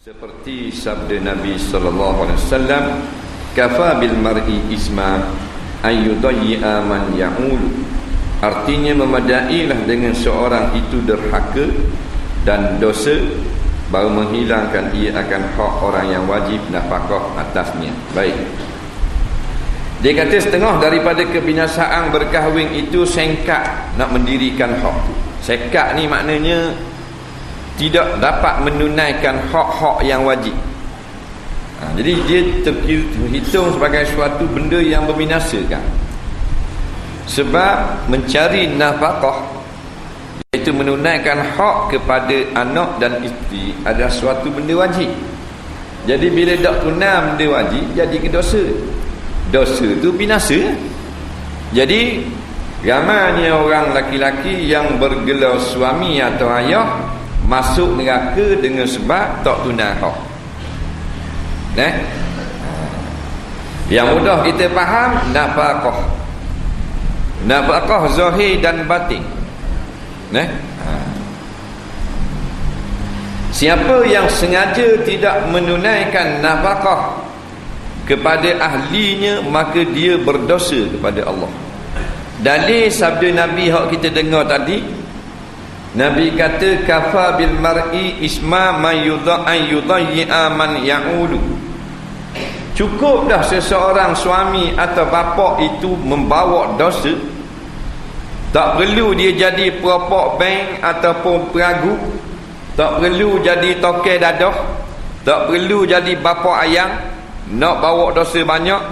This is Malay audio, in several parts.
Seperti sabda Nabi sallallahu alaihi wasallam, kafa bil mar'i isma ayyudayya man ya'ul. Artinya memadailah dengan seorang itu derhaka dan dosa baru menghilangkan ia akan hak orang yang wajib nafkah atasnya. Baik. Dia kata setengah daripada kebinasaan berkahwin itu sengkak nak mendirikan hak tu. Sengkak ni maknanya tidak dapat menunaikan hak-hak yang wajib. Jadi dia terhitung sebagai suatu benda yang membinasakan. Sebab mencari nafkah, iaitu menunaikan hak kepada anak dan isteri, adalah suatu benda wajib. Jadi bila tak tunai benda wajib, jadi ke dosa. Dosa tu binasa. Jadi ramainya orang laki-laki yang bergelar suami atau ayah masuk neraka dengan sebab tak tunai hak. Yang mudah kita faham, nafkah zahir dan batin. Siapa yang sengaja tidak menunaikan nafkah kepada ahlinya, maka dia berdosa kepada Allah. Dalil sabda Nabi hak kita dengar tadi, Nabi kata kafa bil mar'i isma man yudayya man ya'ulu. Cukup dah seseorang suami atau bapa itu membawa dosa. Tak perlu dia jadi perokok bank ataupun peragu, tak perlu jadi tokai dadah, tak perlu jadi bapa ayam nak bawa dosa banyak.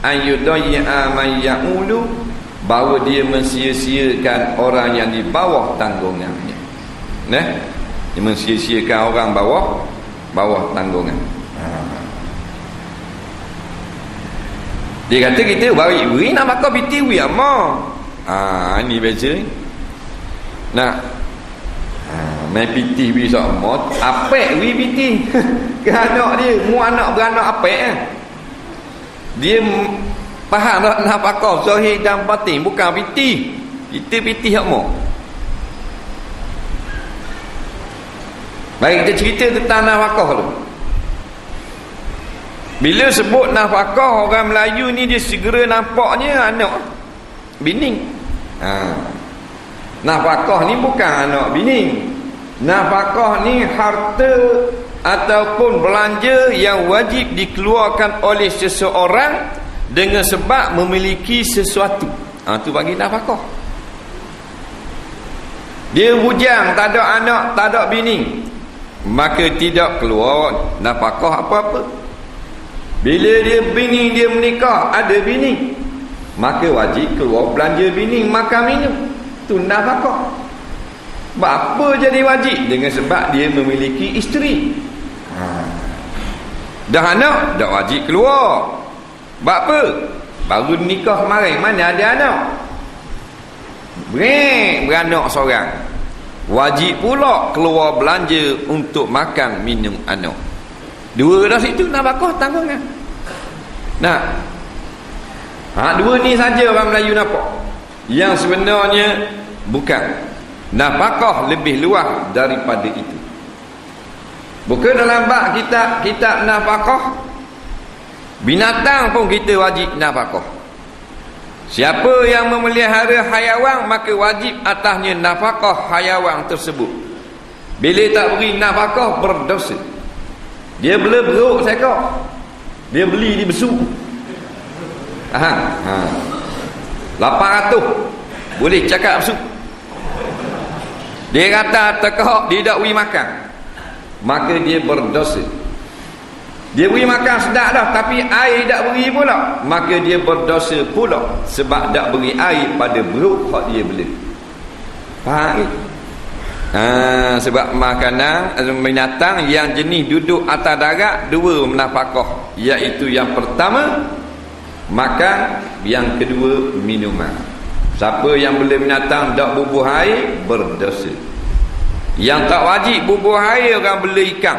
Ayudayya man ya'ulu, bahawa dia mensia-siakan orang yang di bawah tanggungannya. Dia mensia-siakan orang bawah tanggungan. Dia kata kita beri nak makan piti wi ama. Ini beza ni. Main piti wi sama, apek wi piti. Ke anak dia, mu anak beranak apek Dia faham tak nafkah zahir dan batin, bukan piti. Kita piti hak mo. Baik, kita cerita tentang nafkah dulu. Bila sebut nafkah, orang Melayu ni dia segera nampaknya anak bini. Nafkah ni bukan anak bini. Nafkah ni harta ataupun belanja yang wajib dikeluarkan oleh seseorang dengan sebab memiliki sesuatu. Tu bagi nafkah. Dia bujang, tak ada anak, tak ada bini, maka tidak keluar nafkah apa-apa. Bila dia bini dia menikah, ada bini, maka wajib keluar belanja bini, makan minum. Tu nafkah. Apa jadi wajib? Dengan sebab dia memiliki isteri. Dah anak, dah wajib keluar. Sebab apa? Baru nikah kemarin, mana ada anak? Beranak seorang. Wajib pula keluar belanja untuk makan minum anak. Dua dah situ nafkah tanggungan. Dua ni saja orang Melayu nampak. Yang sebenarnya bukan. Nafkah lebih luas daripada itu. Bukan dalam bab kitab nafkah, binatang pun kita wajib nafkah. Siapa yang memelihara haiwan, maka wajib atasnya nafkah haiwan tersebut. Bila tak beri nafkah, berdosa. Dia bela beruk seekor, dia beli di besuk. 800 boleh cakap besuk. Dia kata tekak, dia tak beri makan, maka dia berdosa. Dia beri makan sedap dah, tapi air tak beri pula, maka dia berdosa pula, sebab tak beri air pada beruk hak dia bela. Faham? Sebab makanan binatang yang jenis duduk atas darat, dua nafkah, iaitu yang pertama makan, yang kedua minuman. Siapa yang bela binatang tak bubuh air, berdosa. Yang tak wajib bubuh air, orang bela ikan,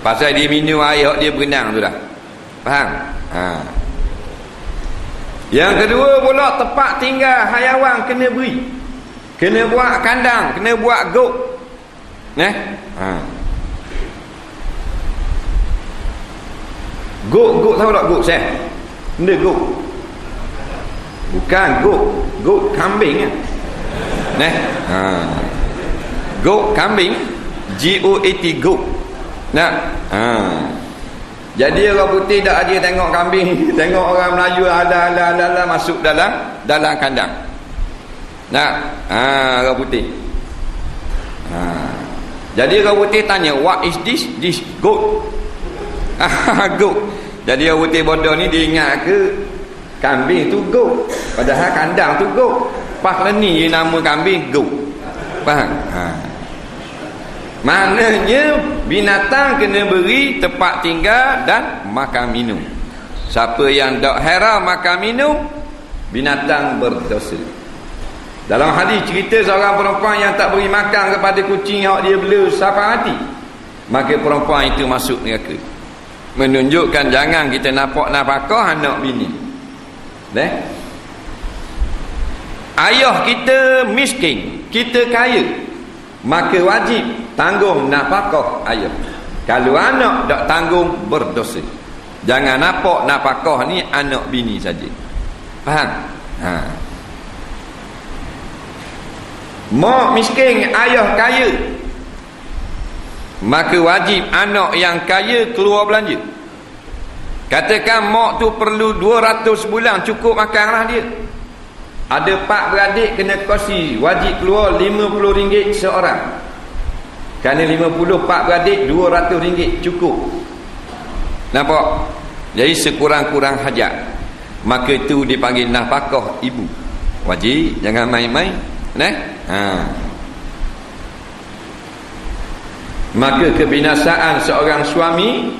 pasal dia minum air dia berenang tu dah. Faham? Yang kedua pula, tempat tinggal haiwan kena beri, kena buat kandang, kena buat gok. Gok tahu tak gok saya? Benda gok. Bukan gok kambing kan. Gok kambing, GOAT gok. Nah. Jadi orang putih tak ada tengok kambing, tengok orang Melayu ala masuk dalam kandang. Nah, orang putih. Jadi orang putih tanya, what is this? This goat. Goat. Jadi orang putih bodoh ni dia ingat ke kambing tu goat, padahal kandang tu goat. Pas ni dia nama kambing goat. Faham? Maknanya binatang kena beri tempat tinggal dan makan minum. Siapa yang tak haram makan minum, binatang berdosa. Dalam hadis cerita seorang perempuan yang tak beri makan kepada kucing yang dia bela sampai hati, maka perempuan itu masuk neraka. Menunjukkan jangan kita nafkah anak bini. Ayah kita miskin, kita kaya, maka wajib tanggung nafkah ayah. Kalau anak tak tanggung, berdosa. Jangan nampak nafkah ni anak bini saja. Faham? Mak miskin, ayah kaya, maka wajib anak yang kaya keluar belanja. Katakan mak tu perlu 200 bulan, cukup makanlah dia. Ada 4 beradik kena kosi, wajib keluar RM50 seorang. Kerana 54 beradik, RM200 cukup. Nampak? Jadi sekurang-kurang hajat, maka itu dipanggil nafkah ibu. Wajib, jangan main-main. Maka kebinasaan seorang suami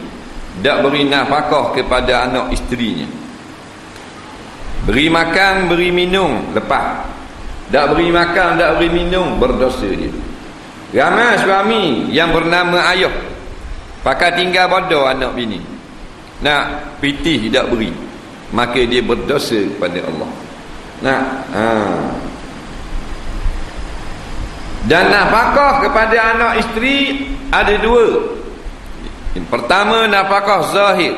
tak beri nafkah kepada anak isterinya. Beri makan, beri minum, lepas. Tak beri makan, tak beri minum, berdosa dia. Ramai suami yang bernama ayah, pakai tinggal bodoh anak bini, nak pitih tak beri, maka dia berdosa kepada Allah. Dan nafkah kepada anak isteri ada 2. Yang pertama, nafkah zahir.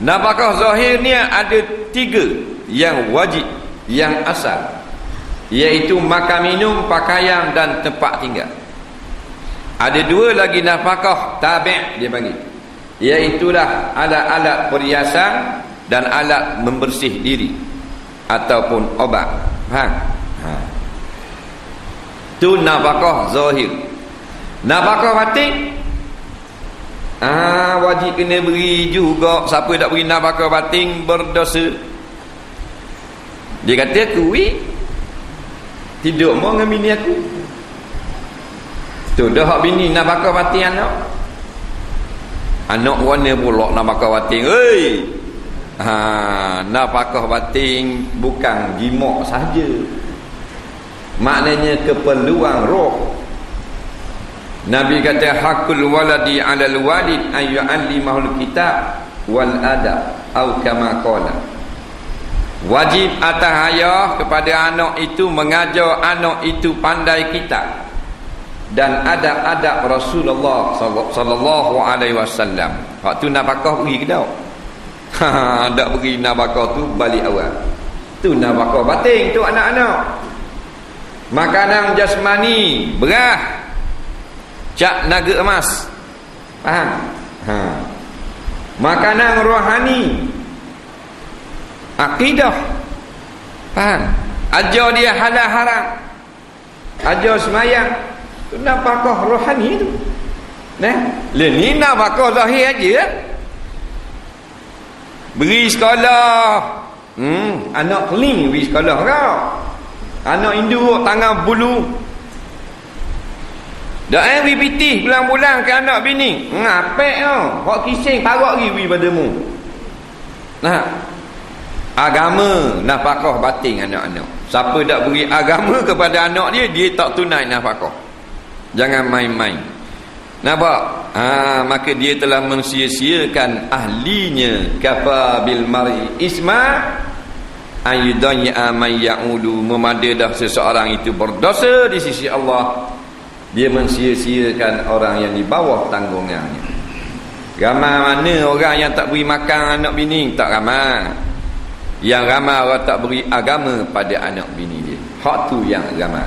Nafkah zahir ni ada 3 yang wajib, yang asal, iaitu makan minum, pakaian dan tempat tinggal. Ada 2 lagi nafkah tabi' dia panggil, iaitulah alat-alat perhiasan dan alat membersih diri ataupun obat. Itu nafkah zahir. Nafkah batin wajib kena beri juga. Siapa tak beri nafkah batin berdosa. Dia kata aku tidur mau dengan bini aku. Tu dah hak bini nafkah batin anak. Anak warna pula nafkah batin. Nafkah batin bukan jimat saja. Maknanya keperluan roh. Nabi kata hakul waladi 'alal walid an yu'allimahul kitab wal adab atau kama qala. Wajib atas ayah kepada anak itu mengajar anak itu pandai kitab dan adab-adab Rasulullah sallallahu alaihi wasallam. Waktu nafkah beri ke tak? Tak beri nafkah tu balik awal. Tu nafkah batin tu anak-anak. Makanan jasmani, beras, cak naga emas. Faham? Makanan rohani, akidah. Faham? Ajar dia halal haram, ajar semayang. Itu nafkah rohani tu. Ni nafkah zahir aja. Beri sekolah. Anak keling beri sekolah kau. Anak induk tangan bulu. Dah beri pitih bulan-bulan ke anak bini. Ngapek kau. Hak kising parok lagi beri padamu. Agama nafkah batin anak-anak. Siapa tak beri agama kepada anak dia, dia tak tunai nafkah. Jangan main-main. Nampak? Maka dia telah mensia-siakan ahlinya. Kafa bil mar'i isma ayyudanya man ya'ulu. Memada dah seseorang itu berdosa di sisi Allah, dia mensia-siakan orang yang di bawah tanggungannya. Ramai mana orang yang tak beri makan anak bini? Tak ramai. Yang ramai orang tak beri agama pada anak bini dia. Hak tu yang ramai.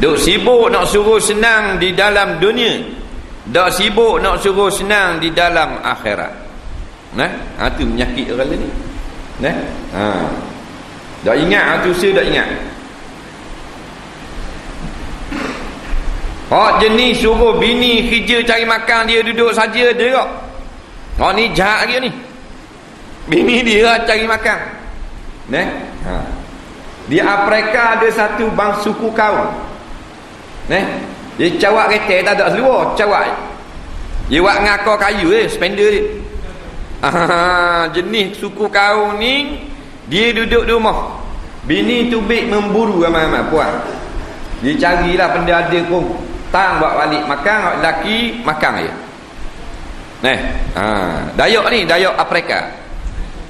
Duk sibuk nak suruh senang di dalam dunia, duk sibuk nak suruh senang di dalam akhirat. Tu menyakit orang ni. Dak ingat tu, saya dak ingat. Jenis suruh bini kerja cari makan, dia duduk saja dia kok. Ni jahat dia ni. Bini dia cari makan. Di Afrika ada satu bang suku kaum. Dia cawak kereta tak ada seluar, cawak. Dia buat ngakor kayu spender dia. Jenis suku kaum ni, dia duduk di rumah. Bini tubik memburu ramai-ramai puan. Dia carilah benda ada pun. Tang bawa balik makan, lelaki makan je. Dayak ni, Dayak Afrika.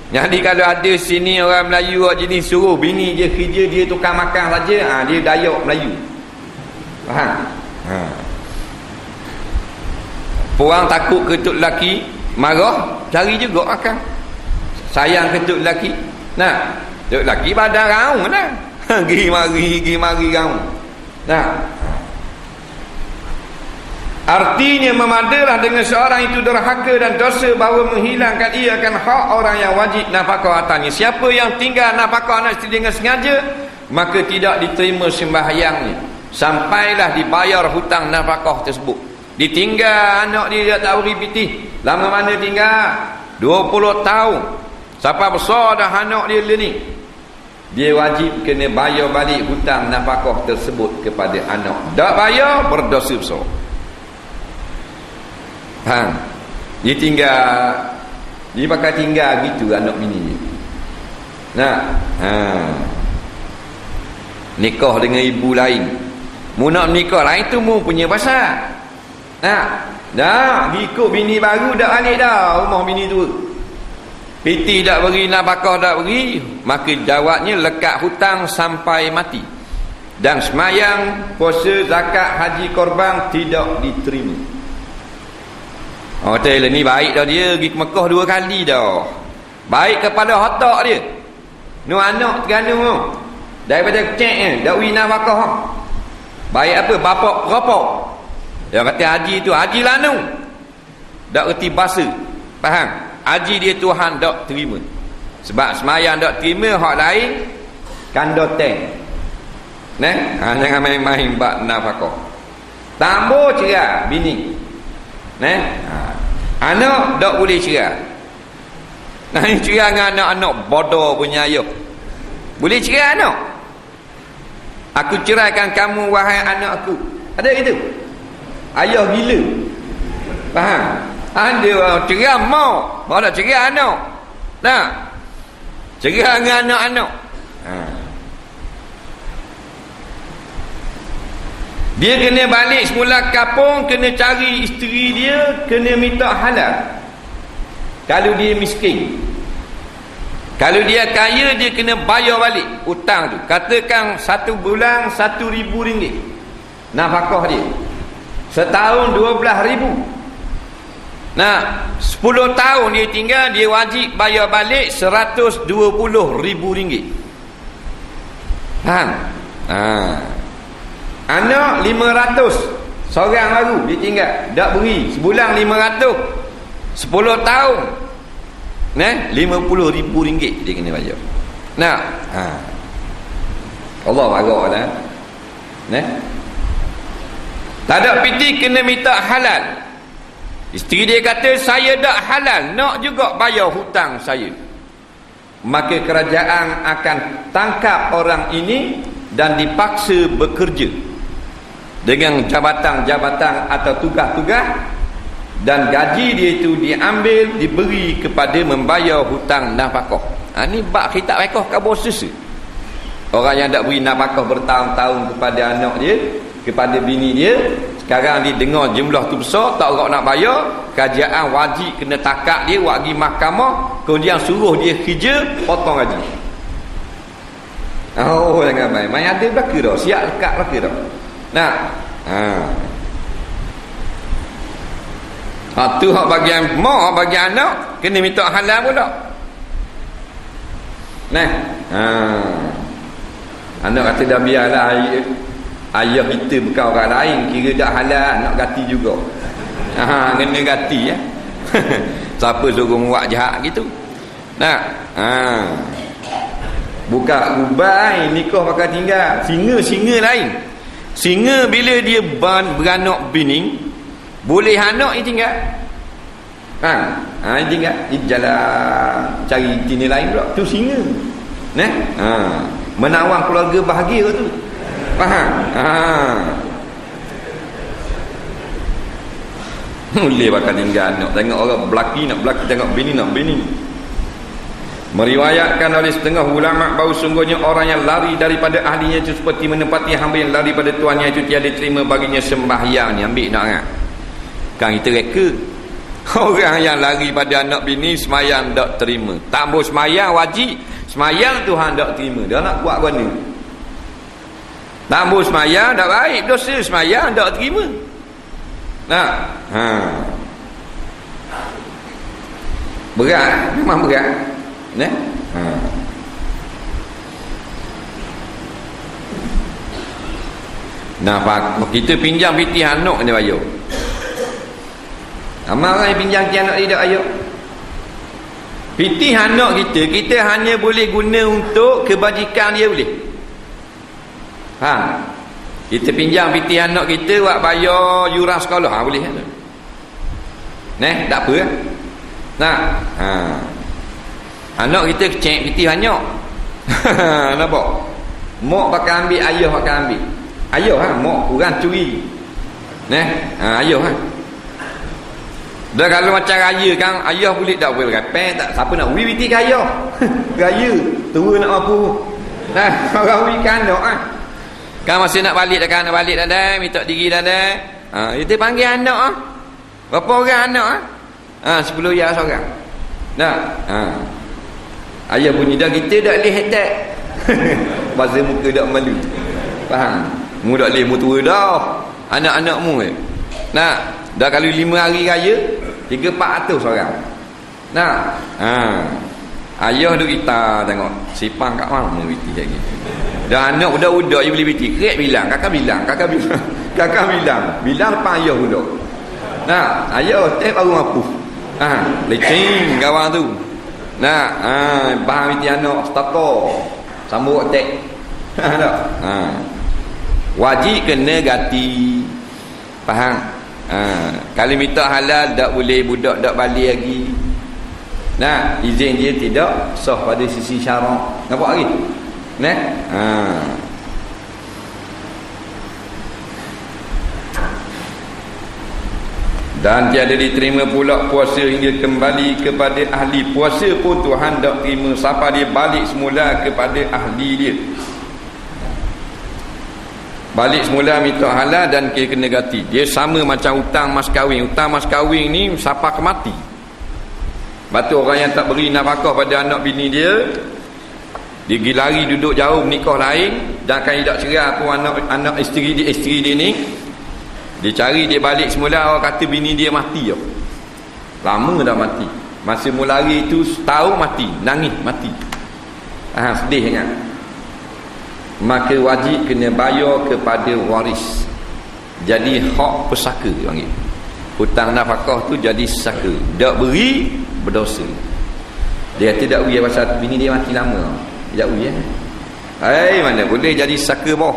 Jadi kalau ada sini orang Melayu jenis suruh bini je kerja, dia tukar makan saja, dia Dayak Melayu. Faham? Puang takut ketuk lelaki marah, cari juga makan. Sayang ketuk lelaki. Ketuk lelaki badan raung dah. Gi mari raung. Artinya memadalah dengan seorang itu derhaka dan dosa bahawa menghilangkan ia akan hak orang yang wajib nafkah atasnya. Siapa yang tinggal nafkah anak isteri dengan sengaja, maka tidak diterima sembahyangnya sampailah dibayar hutang nafkah tersebut. Ditinggal anak dia tak beri pitih. Lama mana tinggal? 20 tahun. Sampai besar dah anak dia ni. Dia wajib kena bayar balik hutang nafkah tersebut kepada anak. Tak bayar, berdosa besar. Dia tinggal, dia pakai tinggal gitu anak bini dia. Nikah dengan ibu lain. Mu nak nikah lain tu mu punya pasal. Dah ikut bini baru dah balik dah rumah bini tu. Piti tak beri, nafkah tak beri, maka jawabnya lekat hutang sampai mati. Dan semayang, puasa, zakat, haji, korban tidak diterima. Hotel ni baik dah dia, pergi ke Mekah 2 kali dah. Baik kepada otak dia. Nu anak tergandung daripada kecil dak beri nafkah. Baik apa bapak perapak. Yang kata haji tu haji lanu. Tak reti bahasa. Faham? Haji dia Tuhan tak terima. Sebab semayang tak terima, hak lain kandoteng. Jangan main-main bab nafkah. Tambah cerai bini. Anak tak boleh cerai. Cerai dengan anak-anak bodoh punya ayah. Boleh cerai anak? Aku ceraikan kamu wahai anak aku. Ada gitu? Ayah gila. Faham? Ada orang cerai mau, baru nak cerai anak. Cerai dengan anak-anak. Dia kena balik semula kampung, kena cari isteri dia, kena minta halal. Kalau dia miskin. Kalau dia kaya, dia kena bayar balik hutang tu. Katakan 1 bulan RM1,000 nafkah dia. Setahun RM12,000. 10 tahun dia tinggal, dia wajib bayar balik RM120,000. Faham? Anak 500, seorang baru dia tinggal, tak beri, sebulan 500, 10 tahun RM50,000 dia kena bayar. Allah marah dah. Tak ada piti, kena minta halal. Isteri dia kata saya tak halal, nak juga bayar hutang saya. Maka kerajaan akan tangkap orang ini dan dipaksa bekerja dengan jabatan-jabatan atau tugas-tugas, dan gaji dia itu diambil, diberi kepada membayar hutang nafkah. Ni bab kitab fiqh kabur susu. Orang yang tak beri nafkah bertahun-tahun kepada anak dia, kepada bini dia, sekarang dia dengar jumlah tu besar, tak orang nak bayar, kerajaan wajib kena takak dia, buat pergi mahkamah, kemudian suruh dia kerja, potong gaji. Jangan main. Main ada belaka dah, siap lekat belaka dah. Tu hak bagian mak, bagian anak kena minta halal pula. Nah, anak kata dah biarlah ayah kita bukan orang lain, kira dah halal nak ganti juga. Kena ganti ya. Siapa suruh buat jahat gitu. Nah, buka ubai nikah pakai tinggal. Singa lain. Singa bila dia beranak bini, boleh anak dia tinggal. Dia tinggal, dia jalan cari jenis lain pula. Tu singa. Nah, menawar keluarga bahagia tu. Faham? Boleh bakal tinggal anak. Tengok orang belaki nak belaki, tengok bini nak bini. Meriwayatkan oleh setengah ulama bahawa sungguhnya orang yang lari daripada ahlinya itu seperti menempati hamba yang lari pada tuannya itu tiada terima baginya sembahyang. Ambil nak kan? Kan kita reka. Orang yang lari pada anak bini semayang tak terima. Tak boleh semayang wajib. Semayang Tuhan tak terima. Dia nak buat mana? Tak boleh semayang tak baik. Dosa semayang tak terima. Nah, berat, memang berat. Nah, kita pinjam piti anak ni bayar. Amal orang yang pinjam piti anak tidak ayah. Piti anak kita hanya boleh guna untuk kebajikan dia boleh. Kita pinjam piti anak kita buat bayar yuran sekolah, boleh. Nah, tak apa. Anak kita cek piti anak. Nampak? Mak pakai ambil, ayah pakai ambil. Ayah mak kurang curi. Ayah dah kalau macam raya kan, ayah boleh tak boleh rapet tak, siapa nak beri piti ke ayah? Raya tua nak mampu. Orang beri kan anak kan masih nak balik dah kan, nak balik dah minta diri dah. Kita panggil anak berapa orang anak 10 ya seorang. Ayah bunyi dah, kita dah boleh hetak. Bahasa muka dah malu. Faham? Mu dah boleh, mu tua dah. Anak-anakmu dah kalau 5 hari raya 300-400 orang. Ayah duk kita tengok sipang kat mana biti lagi. Dah anak budak-budak you boleh biti. Kerek bilang, kakak bilang. Bilang depan ayah budak. Ayah teh baru mampu. Lecing kawan tu. Bahan biti anak stako. Sambut tek. Wajib kena ganti. Faham? Kalau minta halal tak boleh, budak tak balik lagi. Izin dia tidak sah pada sisi syarak. Nampak lagi? Dan tiada diterima pula puasa hingga kembali kepada ahli. Puasa pun Tuhan tak terima sampai dia balik semula kepada ahli dia. Balik semula minta halal dan kena ganti. Dia sama macam hutang mas kahwin. Hutang mas kahwin ni sampai ke mati. Batu orang yang tak beri nafkah pada anak bini dia, dia pergi lari duduk jauh menikah lain, dan akan tidak cerai pun anak isteri dia ni. Dia cari, dia balik semula, orang kata bini dia mati je. Lama dah mati. Masa mula lari itu setahun mati, nangis mati. Sedih kan? Maka wajib kena bayar kepada waris. Jadi hak pesaka dia panggil. Hutang nafkah tu jadi saka. Tak beri berdosa. Dia tidak beri pasal bini dia mati lama. Tidak beri mana boleh jadi saka boh.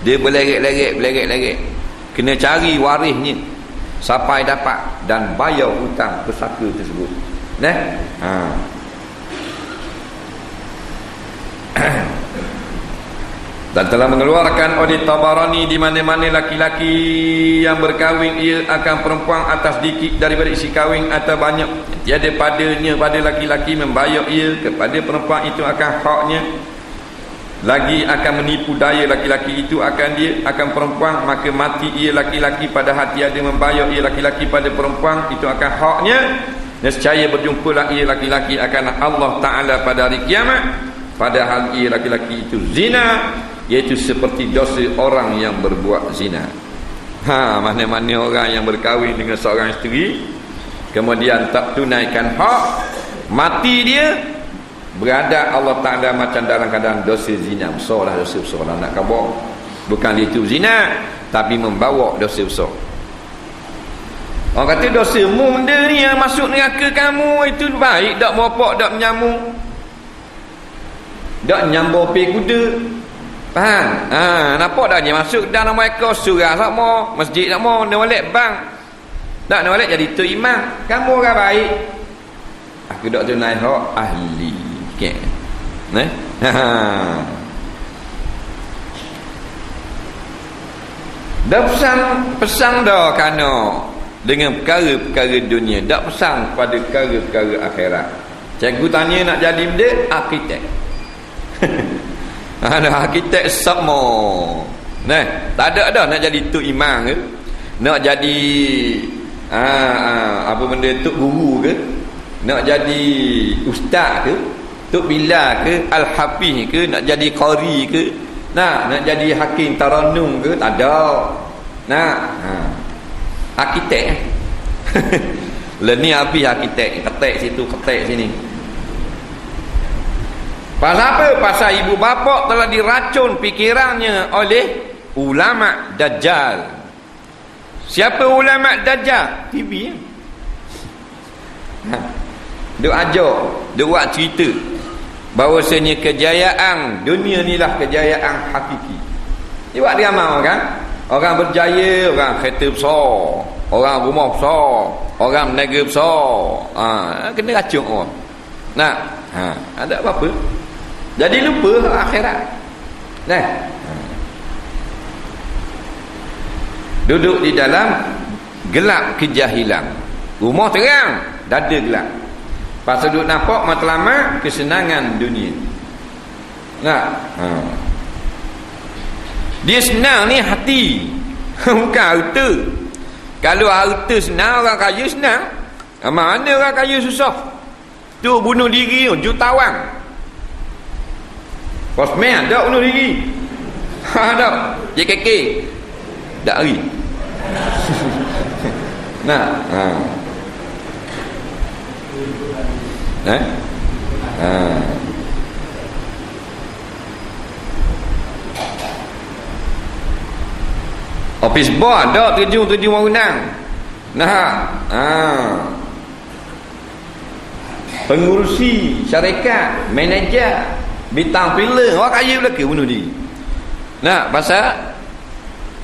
Dia berleret-leret. Kena cari warisnya sampai dapat dan bayar hutang pesaka tersebut. Dan telah mengeluarkan oleh Tabarani di mana-mana laki-laki yang berkahwin ia akan perempuan atas dikit daripada isi kahwin atau banyak tiada padanya pada laki-laki membayar ia kepada perempuan itu akan haknya, lagi akan menipu daya laki-laki itu akan dia akan perempuan, maka mati ia laki-laki pada hati ada membayar ia laki-laki pada perempuan itu akan haknya, nescaya berjumpalah ia laki-laki akan Allah Ta'ala pada hari kiamat, padahal ia laki-laki itu zina, iaitu seperti dosa orang yang berbuat zina. Mana-mana orang yang berkahwin dengan seorang isteri kemudian tak tunaikan hak, mati dia berada Allah Ta'ala macam dalam keadaan dosa zina besar lah, dosa besar lah nak kabur. Bukan itu zina, tapi membawa dosa besar. Orang kata dosa mu benda ni yang masuk neraka kamu itu baik, tak meropok, tak menyambung, tak nyambung pergi kuda. Faham? Nampak dah dia masuk dalam mereka surah sama, masjid sama, nak balik bang. Tak nak balik jadi tu imam. Kamu orang baik. Aku tak tunai hak ahli. Okey. Nah. Dah pesan dah kana dengan perkara-perkara dunia, tak pesan pada perkara-perkara akhirat. Cikgu tanya nak jadi benda arkitek. Ada arkitek sama. Nah, tak ada dah nak jadi tok imam ke? Nak jadi apa benda tok guru ke? Nak jadi ustaz ke? Tok bila ke? Al-hafiz ke? Nak jadi qari ke? Nak jadi hakim tarannum ke? Tak ada. Arkitek. Lah ni habis arkitek, ketek situ, ketek sini. Pasal apa? Pasal ibu bapa telah diracun fikirannya oleh ulama dajjal. Siapa ulama dajjal? TV. Duk ajak, duk buat cerita bahawasanya kejayaan dunia ni lah kejayaan hakiki. Dia buat drama kan? Orang berjaya, orang kereta besar, orang rumah besar, orang berniaga besar. Kena racun orang. Ada apa-apa? Jadi lupa akhirat. Duduk di dalam gelap kejahilan. Rumah terang, dada gelap. Pasal duduk nampak matlamat kesenangan dunia. Dia senang ni hati, bukan harta. Kalau harta senang, orang kaya senang. Mana orang kaya susah? Tu bunuh diri jutawan. Posmen ada bunuh diri. Ada JKK tak hari. Office board ada terjun bangunan. Pengurusi syarikat, manager, bintang filem, orang kaya belaka bunuh diri. Pasal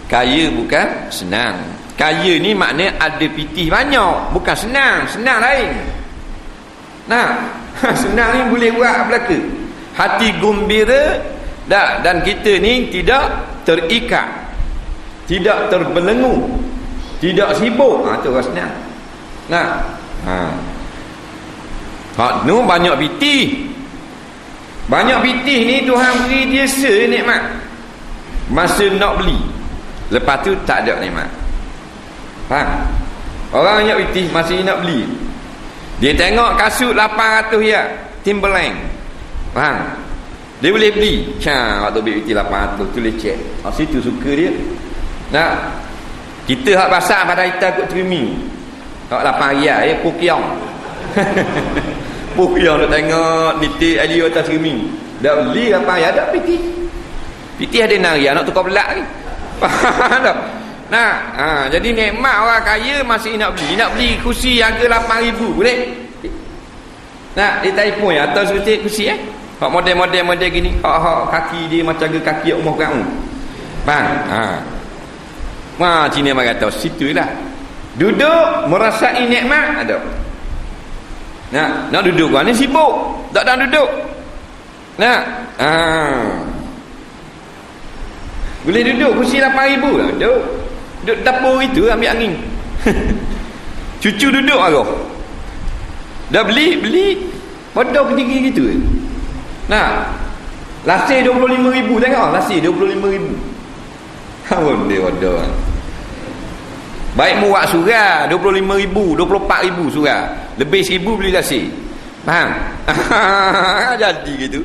kaya bukan senang. Kaya ni maknanya ada pitih banyak, bukan senang. Senang lain. Senang ni boleh buat belaka. Hati gembira dan kita ni tidak terikat, tidak terbelenggu, tidak sibuk. Tu orang senang. Nu banyak pitih. Banyak pitih ni Tuhan beri dia senikmat. Masa nak beli, lepas tu tak ada nikmat. Faham? Orang banyak pitih masih nak beli. Dia tengok kasut 800 ya, Timberland. Faham? Dia boleh beli. Waktu beli pitih 800 tu leceh. Situ suka dia. Kita hak pasar pada kita kot trimming. Hak 8 riyal Pukyong. Pukyong nak tengok nitik ali atas trimming. Dah beli 8 riyal dak pitih. Pitih ada narian nak tukar belak ni. Faham tak? Jadi nikmat orang kaya masih nak beli kursi harga 8,000 boleh? Dia telefon atas kursi hak model gini, hak kaki dia macam kaki umur kamu. Faham? Cina mari kata situlah. Duduk merasai nikmat ada. Nak duduk kan ni sibuk, tak dah duduk. Boleh duduk kursi 8,000 lah. Duduk dapur itu ambil angin. Cucu duduk arah. Dah beli bodoh tinggi gitu. Lasih 25,000 tengok, lasih 25,000. Bodoh. Baik muat surah 25,000, 24,000 surah. Lebih 1,000 beli lasih. Faham? Jadi gitu.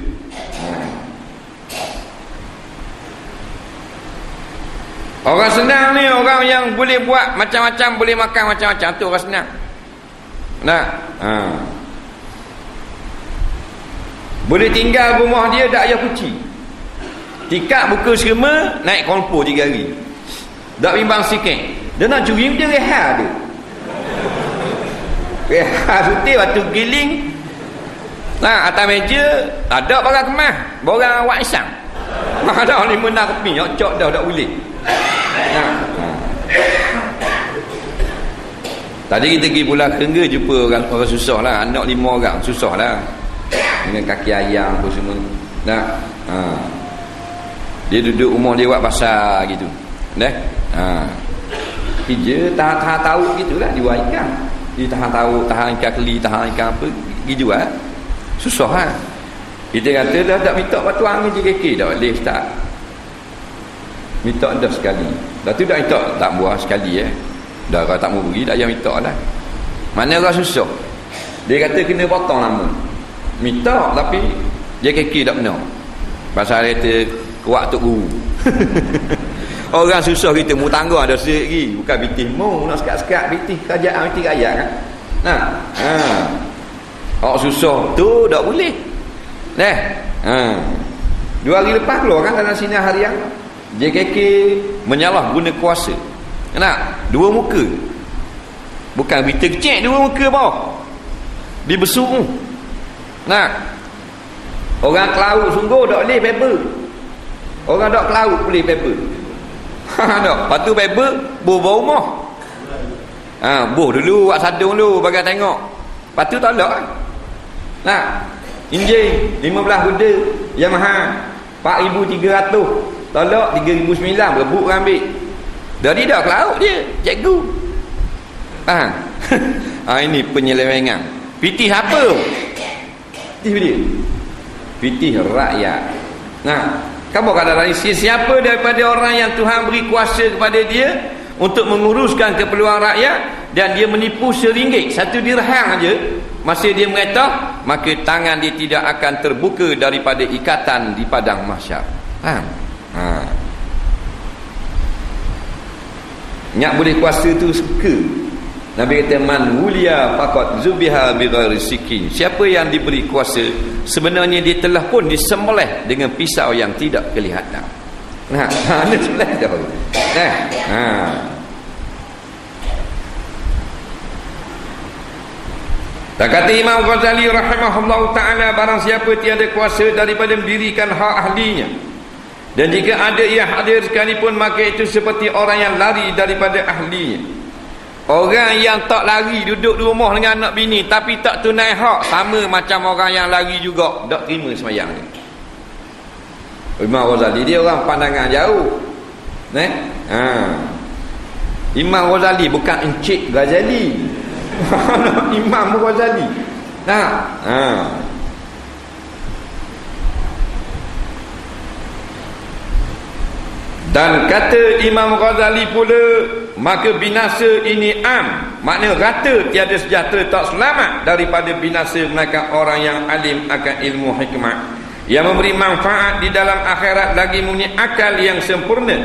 Orang senang ni orang yang boleh buat macam-macam, boleh makan macam-macam, tu orang senang. Boleh tinggal rumah dia tak payah kuci. Tikak buka serma, naik kompor 3 hari. Tak bimbang sikit. Dia nak curi, dia rehat dia. Rehat putih, batu giling. Atas meja, ada barang kemas, barang awak isang. Ada orang 5-6 keping, cok dah, tak boleh. Tadi kita pergi Pulau Kerengga, jumpa orang susah lah. Anak 5 orang, susah lah. Dengan kaki ayam tu semua. Dia duduk rumah dia buat pasar gitu. Kerja tahan tahu gitulah, dia buat ikan. Dia tahan tahu, tahan ikan keli, tahan ikan apa, pergi jual. Susah kan. Kita kata dah tak minta batuang je kekek dah boleh tak. Minta dah sekali. Dah tu dah minta tak buah sekali Dah kalau tak mau pergi dah yang minta lah. Mana orang susah. Dia kata kena potong lama. Minta tapi dia kekek tak benar. Pasal dia kata kuat tok guru. Orang susah kita mu tangga ada sikit lagi. Bukan bitih mu nak sekat-sekat bitih kerajaan bitih rakyat kan. Orang susah tu tak boleh. 2 hari lepas keluar kan dalam sinar harian JKK menyalah guna kuasa. 2 muka. Bukan berita kecil 2 muka bawah. Dibesuk. Orang ke laut sungguh tak boleh paper. Orang tak ke laut boleh paper. Tak. Lepas tu paper bau rumah. Buh dulu buat sadung dulu bagi tengok. Lepas tu tolak. Enjin 15 kuda Yamaha 4,300 tolak 3,900 rebut ambil. Jadi dah ke laut dia cikgu. Ini penyelewengan. Pitih apa? Pitih dia. Pitih rakyat. Kamu kadang-kadang siapa daripada orang yang Tuhan beri kuasa kepada dia untuk menguruskan keperluan rakyat dan dia menipu RM1, 1 dirham aja, masa dia mengetah, maka tangan dia tidak akan terbuka daripada ikatan di padang mahsyar. Nyak boleh kuasa tu suka. Nabi kata man wuliya faqad zubiha bighairi sikin. Siapa yang diberi kuasa sebenarnya dia telah pun disembelih dengan pisau yang tidak kelihatan. Ini sembelih dah. Dan kata Imam Ghazali rahimahullah ta'ala, barang siapa tiada kuasa daripada mendirikan hak ahlinya, dan jika ada ia hadir sekalipun, maka itu seperti orang yang lari daripada ahlinya. Orang yang tak lari duduk di rumah dengan anak bini tapi tak tunai hak, sama macam orang yang lari juga, tak terima sembahyang dia. Imam Ghazali dia orang pandangan jauh. Imam Ghazali bukan Encik Ghazali. Imam Ghazali. Dan kata Imam Ghazali pula, maka binasa ini makna rata, tiada sejahtera tak selamat daripada binasa melainkan orang yang alim akan ilmu hikmah, yang memberi manfaat di dalam akhirat, lagi mempunyai akal yang sempurna,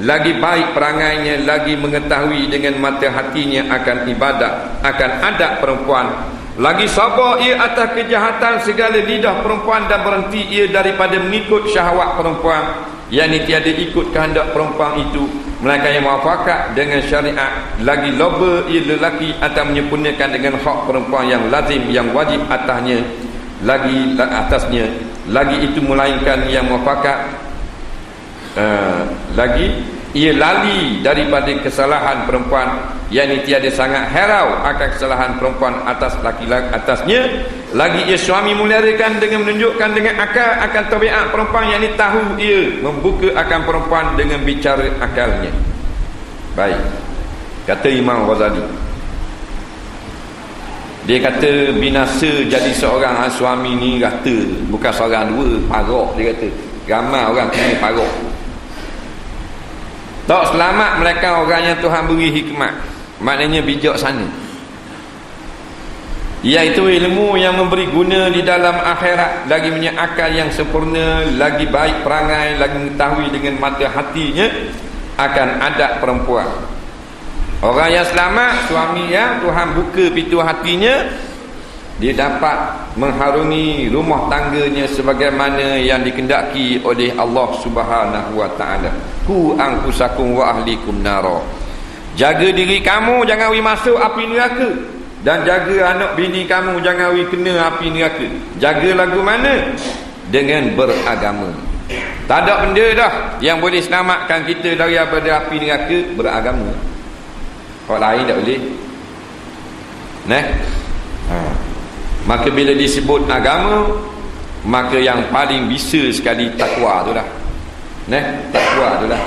lagi baik perangainya, lagi mengetahui dengan mata hatinya akan ibadat, akan adab perempuan, lagi sabar ia atas kejahatan segala lidah perempuan, dan berhenti ia daripada mengikut syahwat perempuan, yakni tiada ikut kehendak perempuan itu melainkan yang muafakat dengan syariat, lagi loba ia lelaki atas menyempurnakan dengan hak perempuan yang lazim, yang wajib atasnya, lagi itu melainkan yang muafakat, lagi ia lali daripada kesalahan perempuan, yakni tiada sangat herau akan kesalahan perempuan atas laki-laki atasnya, lagi ia suami melarikan dengan menunjukkan dengan akal akan tabiat perempuan, yakni tahu ia membuka akan perempuan dengan bicara akalnya. Baik, kata Imam Ghazali, dia kata binasa jadi seorang suami ni rata, bukan seorang dua, parok. Dia kata ramai orang kena parok. Tak selamat mereka orang yang Tuhan beri hikmat, maknanya bijak sana, iaitu ilmu yang memberi guna di dalam akhirat, lagi punya akal yang sempurna, lagi baik perangai, lagi mengetahui dengan mata hatinya akan adab perempuan, Orang yang selamat, suami yang Tuhan buka pintu hatinya, dia dapat mengharungi rumah tangganya sebagaimana yang dikehendaki oleh Allah Subhanahu wa taala. Ku anfusakum wa ahlikum nara. Jaga diri kamu jangan masuk api neraka, dan jaga anak bini kamu jangan kena api neraka. Jaga lagu mana? Dengan beragama. Tak ada benda dah yang boleh selamatkan kita daripada api neraka, beragama. Orang lain tak boleh. Maka bila disebut agama, maka yang paling bisa sekali takwa tu lah. Takwa tu lah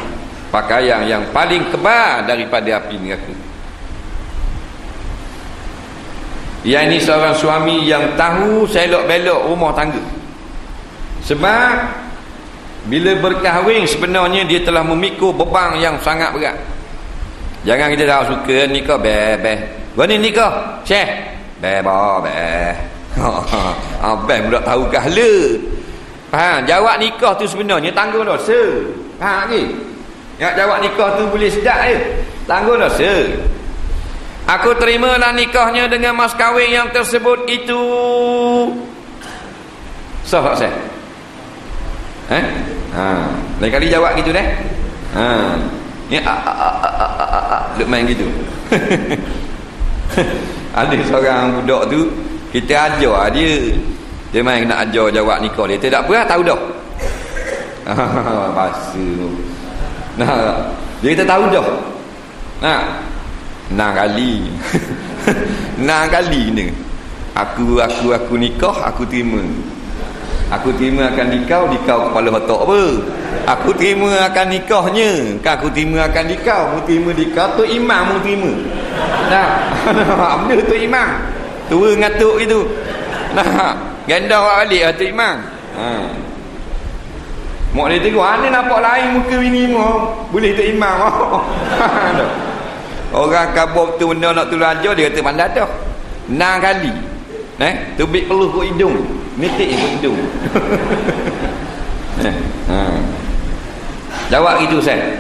pakaian yang paling kebal daripada api neraka. Yang ini seorang suami yang tahu selok-belok rumah tangga. Sebab bila berkahwin sebenarnya dia telah memikul beban yang sangat berat. Jangan kita tahu suka nikah beh. Gini nikah, Syekh. Beh. Abang budak tahu kahla. Faham? Jawab nikah tu sebenarnya tanggung dosa. Faham lagi? Nak jawab nikah tu boleh sedap je. Tanggung dosa. Aku terimalah nikahnya dengan mas kahwin yang tersebut itu. Sah tak saya? Lain kali jawab gitu deh. Ni duk main gitu. Ada seorang budak tu, kita ajar dia. Dia main nak ajar jawab nikah dia. Tak apa, tahu dah. Bahasa. Dia kata tahu dah. 6 kali. 6 kali ni. Aku nikah, aku terima. Aku terima akan nikah kepala otak apa? Aku terima akan nikahnya. Aku terima akan nikah. Mu terima nikah tu imam mu terima. Benda tu imam. Tua ngatuk itu. Ganda balik tu imam. Mak dia tengok, ni nampak lain muka bini mu. Boleh tu imam. Orang kabur tu benda nak tolong ajar, dia kata pandai dah. 6 kali. Tubik peluh ke hidung. Mitik ke hidung. Jawab gitu saya.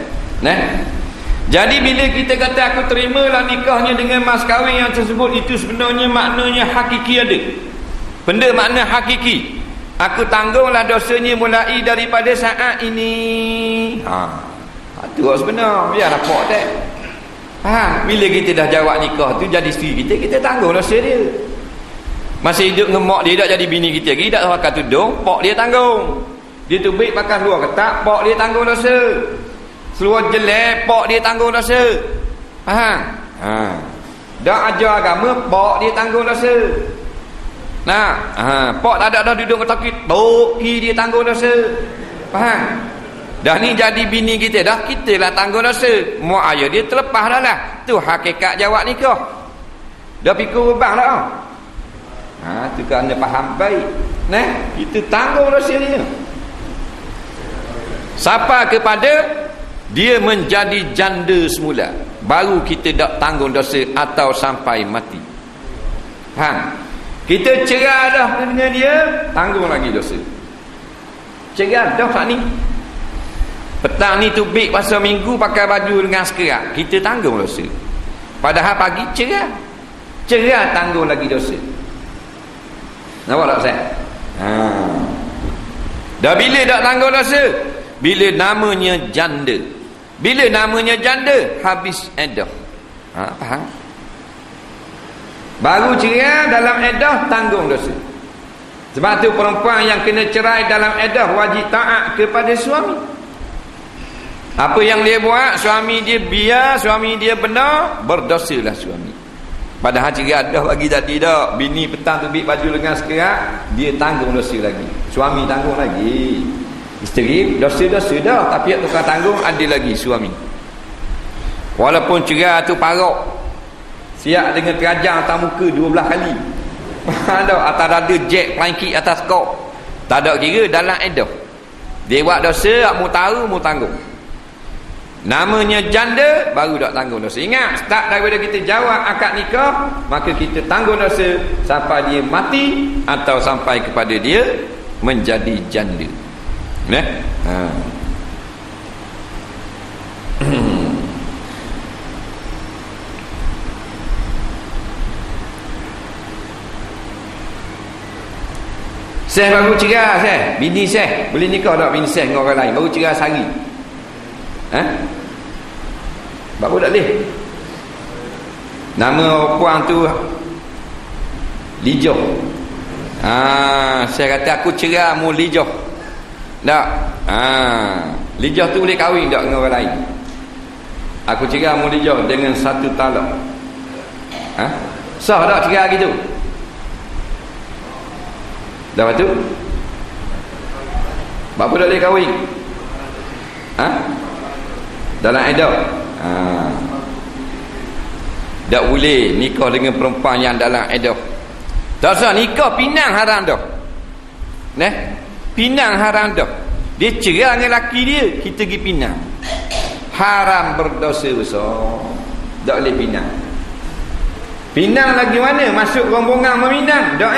Jadi bila kita kata aku terimalah nikahnya dengan mas kahwin yang tersebut, itu sebenarnya maknanya hakiki ada. Benda makna hakiki. Aku tanggunglah dosanya mulai daripada saat ini. Itu sebenar. Biar nampak tak. Bila kita dah jawab nikah tu jadi isteri kita tanggung dosa dia. Masih hidup dengan mak dia tak jadi bini kita lagi, tak pakai tudung, pak dia tanggung. Dia tu baik pakai seluar ketat, pak dia tanggung dosa. Seluar jelek, pak dia tanggung dosa. Dah ajar agama, pak dia tanggung dosa. Pak tak ada dah duduk ke takut, toki dia tanggung dosa. Faham? Dah ni jadi bini kita dah, kita lah tanggung dosa. Mak ayah dia terlepas dah lah. Tu hakikat jawab nikah. Dah pikir ubah dah. Tu kan anda faham baik. Itu tanggung dosa dia. Siapa kepada dia menjadi janda semula, baru kita tak tanggung dosa atau sampai mati. Kita cerai dah dengan dia, tanggung lagi dosa. Cerai dah tak ni. Petang ni tubik pasal minggu pakai baju dengan sekerat, kita tanggung dosa. Padahal pagi cerai tanggung lagi dosa. Nampak tak saya? Dah bila tak tanggung dosa? Bila namanya janda. Bila namanya janda, habis iddah. Faham? Baru cerai dalam iddah, tanggung dosa. Sebab tu perempuan yang kena cerai dalam iddah wajib taat kepada suami. Apa yang dia buat, suami dia biar, suami dia benar, berdosalah suami. Padahal cerai dah bagi tadi dah, bini petang tu bik baju lengan sekerat, dia tanggung dosa lagi. Suami tanggung lagi. Isteri dosa-dosa dah, tapi yang tukar tanggung ada lagi suami. Walaupun cerai tu parok, siap dengan terajang atas muka 12 kali. Ada atas dada jack planki atas kok. Tak ada kira dalam iddah. Dia buat dosa, mu tahu, mu tanggung. Namanya janda, baru tak tanggung dosa. Ingat, start daripada kita jawab akad nikah, maka kita tanggung dosa sampai dia mati atau sampai kepada dia menjadi janda. Seh baru cerai seh. Bini seh. Boleh nikah tak bini seh dengan orang lain? Baru cerai sehari. Baru tak boleh. Nama puan tu Lijoh. Saya kata aku cerai mu Lijoh. Tak. Lijoh tu boleh kahwin tak dengan orang lain? Aku cerai mu Lijoh dengan satu talak. Sah tak cerai gitu? Dah tu? Bapa tak boleh kahwin? Dalam iddah? Tak boleh nikah dengan perempuan yang dalam iddah. Tak usah nikah, pinang haram dah. Pinang haram dah. Dia cerai dengan laki dia, kita pergi pinang. Haram, berdosa besar. Tak boleh pinang. Pinang lagi mana? Masuk rombongan meminang. Tak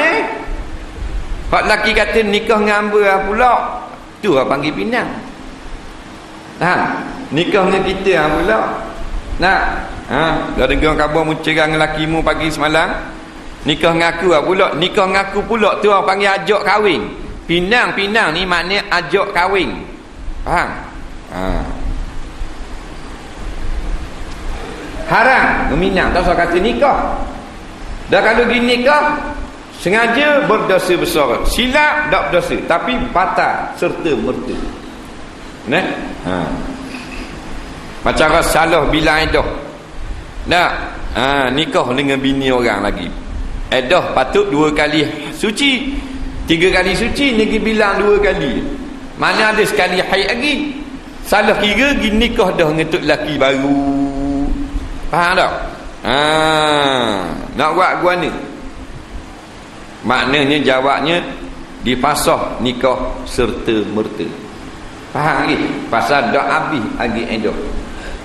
Pak laki kata nikah dengan hamba pula. Tu lah panggil pinang. Nikah dengan kita pula. Nak? Kalau dengar khabar mu cerai dengan laki mu pagi semalam, nikah dengan aku pula. Nikah dengan aku pula tu orang panggil ajak kahwin. Pinang ni maknanya ajak kahwin. Faham? Haram meminang. Tak usah kata nikah. Dah kalau gini nikah sengaja berdosa besar. Silap tak berdosa, tapi batal serta merta. Macam salah bila iddah. Nikah dengan bini orang lagi. Iddah patut 2 kali suci, 3 kali suci, negeri bilang 2 kali. Mana ada sekali haid lagi. Salah kira pergi nikah dah dengan tok lelaki baru. Faham tak? Nak buat guana. Maknanya jawabnya dipasah nikah serta merta. Faham lagi? Pasal dah habis lagi iddah.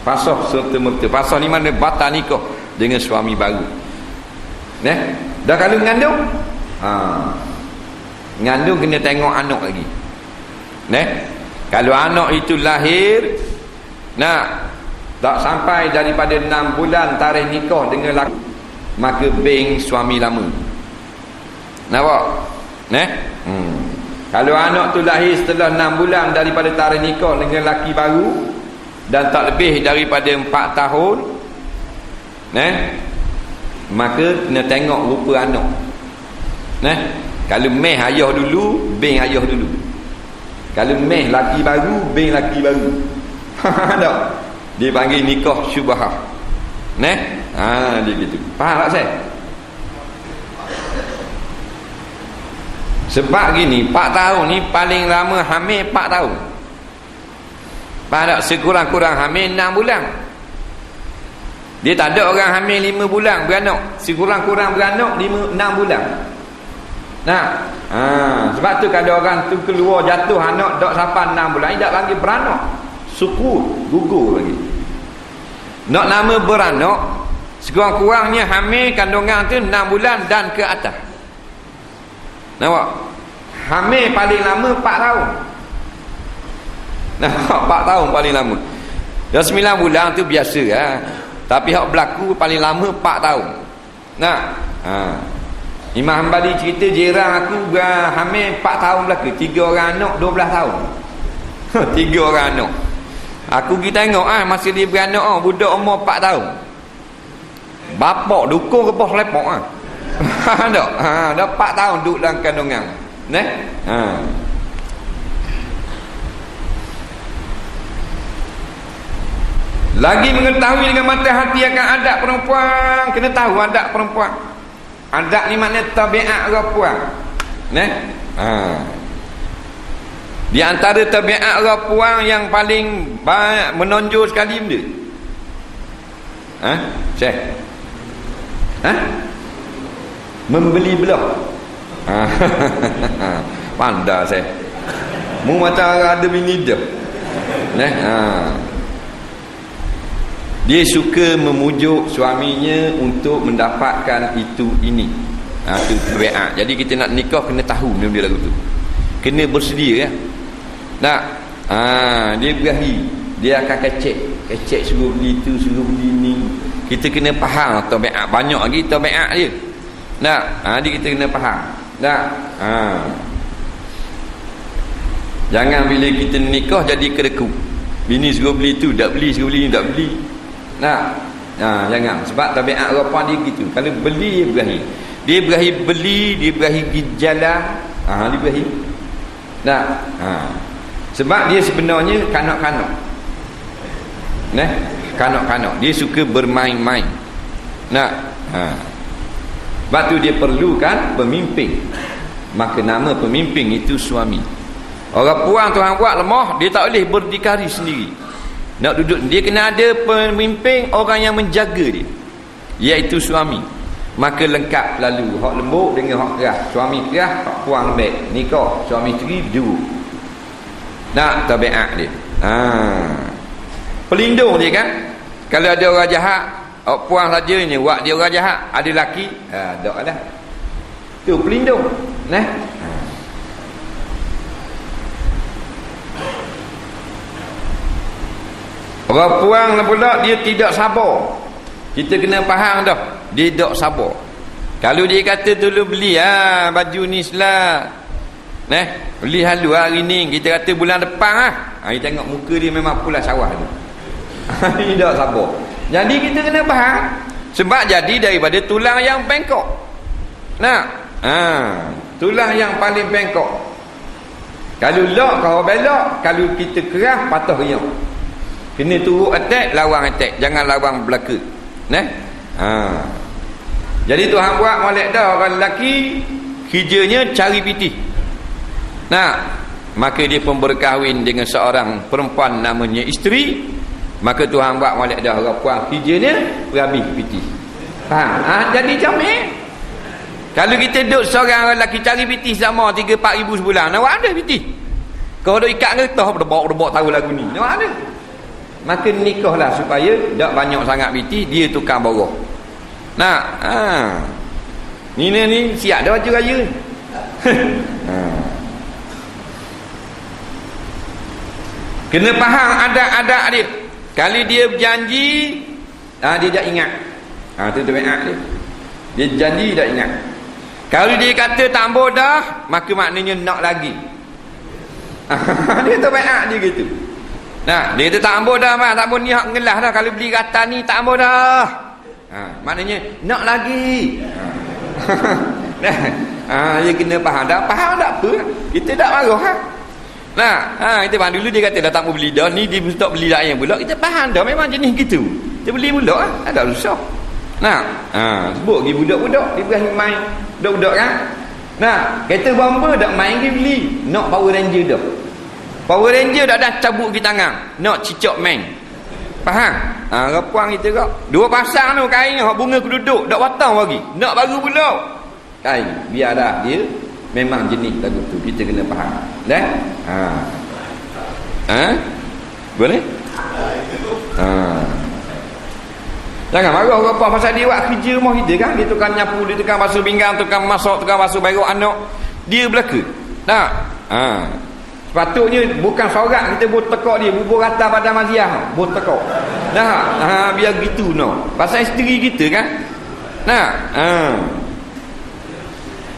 Pasah serta merta. Pasah ni mana batal nikah dengan suami baru. Dah kalau mengandung, mengandung kena tengok anak lagi. Kalau anak itu lahir tak sampai daripada 6 bulan tarikh nikah dengan laki, maka beng suami lama. Nampak? Kalau anak tu lahir setelah 6 bulan daripada tarikh nikah dengan laki baru dan tak lebih daripada 4 tahun, maka kena tengok rupa anak. Kalau meh ayah dulu, beng ayah dulu. Kalau meh laki baru, beng laki baru. Tak? Dia panggil nikah syubhah. Dia gitu. Faham tak saya? Sebab gini, 4 tahun ni paling lama hamil 4 tahun. Faham tak? Sekurang-kurang hamil 6 bulan. Dia tak ada orang hamil 5 bulan beranak. Sekurang-kurang beranak 6 bulan. Sebab tu kalau orang tu keluar jatuh anak tak sampai 6 bulan, dia tak panggil beranak. Sukut, gugur lagi. Nak nama beranak, sekurang-kurangnya hamil kandungan tu 6 bulan dan ke atas. Nampak? Hamil paling lama 4 tahun. Nampak? 4 tahun paling lama. Dah 9 bulan tu biasa Tapi hak berlaku paling lama 4 tahun. Imam Hanbali cerita jiran aku hamil 4 tahun belaka, 3 orang anak 12 tahun. 3 orang anak. Aku pergi tengok masa dia beranak budak umur 4 tahun. Bapak dukung ke bos lepok tak? Dah 4 tahun duduk dalam kandungan. Lagi mengetahui dengan mata hati akan adat perempuan. Kena tahu adat perempuan. Adat ni maknanya tabiat perempuan. Di antara tabiat perempuan yang paling banyak menonjol sekali benda. Syekh. Membeli belah. Pandai saya. Mu macam ada bini dia. Dia suka memujuk suaminya untuk mendapatkan itu ini. Itu tabiat. Jadi kita nak nikah kena tahu benda lagu tu. Kena bersedia dia berahi. Dia akan kecek suruh beli tu, suruh beli ni. Kita kena faham tabiat. Banyak lagi tabiat dia. Dia kita kena faham. Jangan bila kita nikah jadi kereku. Bini suruh beli tu, tak beli, suruh beli ni, tak beli. Jangan. Sebab tabiat orang dia gitu. Kalau beli, dia berahi. Dia berahi beli, dia berahi pergi jalan. Dia berahi. Sebab dia sebenarnya kanak-kanak. Kanak-kanak. Dia suka bermain-main. Sebab tu dia perlukan pemimpin. Maka nama pemimpin itu suami. Orang puang Tuhan buat lemah, dia tak boleh berdikari sendiri. Nak duduk, dia kena ada pemimpin, orang yang menjaga dia, iaitu suami. Maka lengkap lalu hak lembut dengan hak keras. Suami keras, hak puang lembut. Nikah suami isteri dua. Tabiat dia. Pelindung dia kan. Kalau ada orang jahat, hak puang saja ni buat dia orang jahat. Ada laki, tak ada. Tu pelindung. Orang puang pula dia tidak sabar. Kita kena faham dah. Dia tak sabar. Kalau dia kata dulu beli baju ni selah. Beli halu hari ni. Kita kata bulan depan kita tengok muka dia memang pula sawah tu. Dia tak sabar. Jadi kita kena faham. Sebab jadi daripada tulang yang bengkok. Tulang yang paling bengkok. Kalau lok kau belok, kalau kita keras patah riang. Kena turut attack, lawan attack. Jangan lawan belaka. Jadi Tuhan buat molek dah orang lelaki kerjanya cari pitih. Maka dia pun berkahwin dengan seorang perempuan namanya isteri. Maka Tuhan buat molek dah orang puan kerjanya berhabis pitih. Faham? Jadi comel. Kalau kita duduk seorang orang lelaki cari pitih sama 3-4 ribu sebulan, nak ada pitih. Kau duk ikat ngetah berdebak tahu lagu ni. Nak ada. Maka nikahlah supaya tak banyak sangat biti, dia tukar borah. Nina ni siap dah baju raya. Kena faham adat-adat dia. Kalau dia berjanji, dia tak ingat. Tu tabiat dia. Dia janji tak ingat. Kalau dia kata tak ambil dah, maka maknanya nak lagi. Dia tabiat dia gitu. Dia kata tak ambil dah, tak ambil ni hak ngelah dah. Kalau beli rata ni tak ambil dah. Maknanya nak lagi. Dia kena faham. Tak faham tak apa. Kita tak marah. Kita faham dulu dia kata dah tak mau beli dah. Ni dia tak beli lain pula. Kita faham dah memang jenis gitu. Kita beli pula ada susah. Sebut pergi budak-budak dia berani main. Budak-budak kan. Kereta bomba tak main dia beli. Nak Power Ranger dah. Power Ranger dah cabut di tangan. Nak cicak main. Faham? Rapuang kita kak. Dua pasang tu kain hak bunga keduduk. Tak watang lagi. Nak baru pula. Kain. Biar dah dia. Memang jenis lagu tu. Kita kena faham. Boleh? Jangan marah rapuang pasal dia buat kerja rumah kita kan. Dia tukang nyapu. Dia tukang basuh pinggang. Tukang masak. Tukang basuh baru anak. Dia belaka. Sepatutnya bukan sorak kita buat tekak dia, bubur rata pada maziah, buat tekak. Biar gitu pasal isteri kita kan.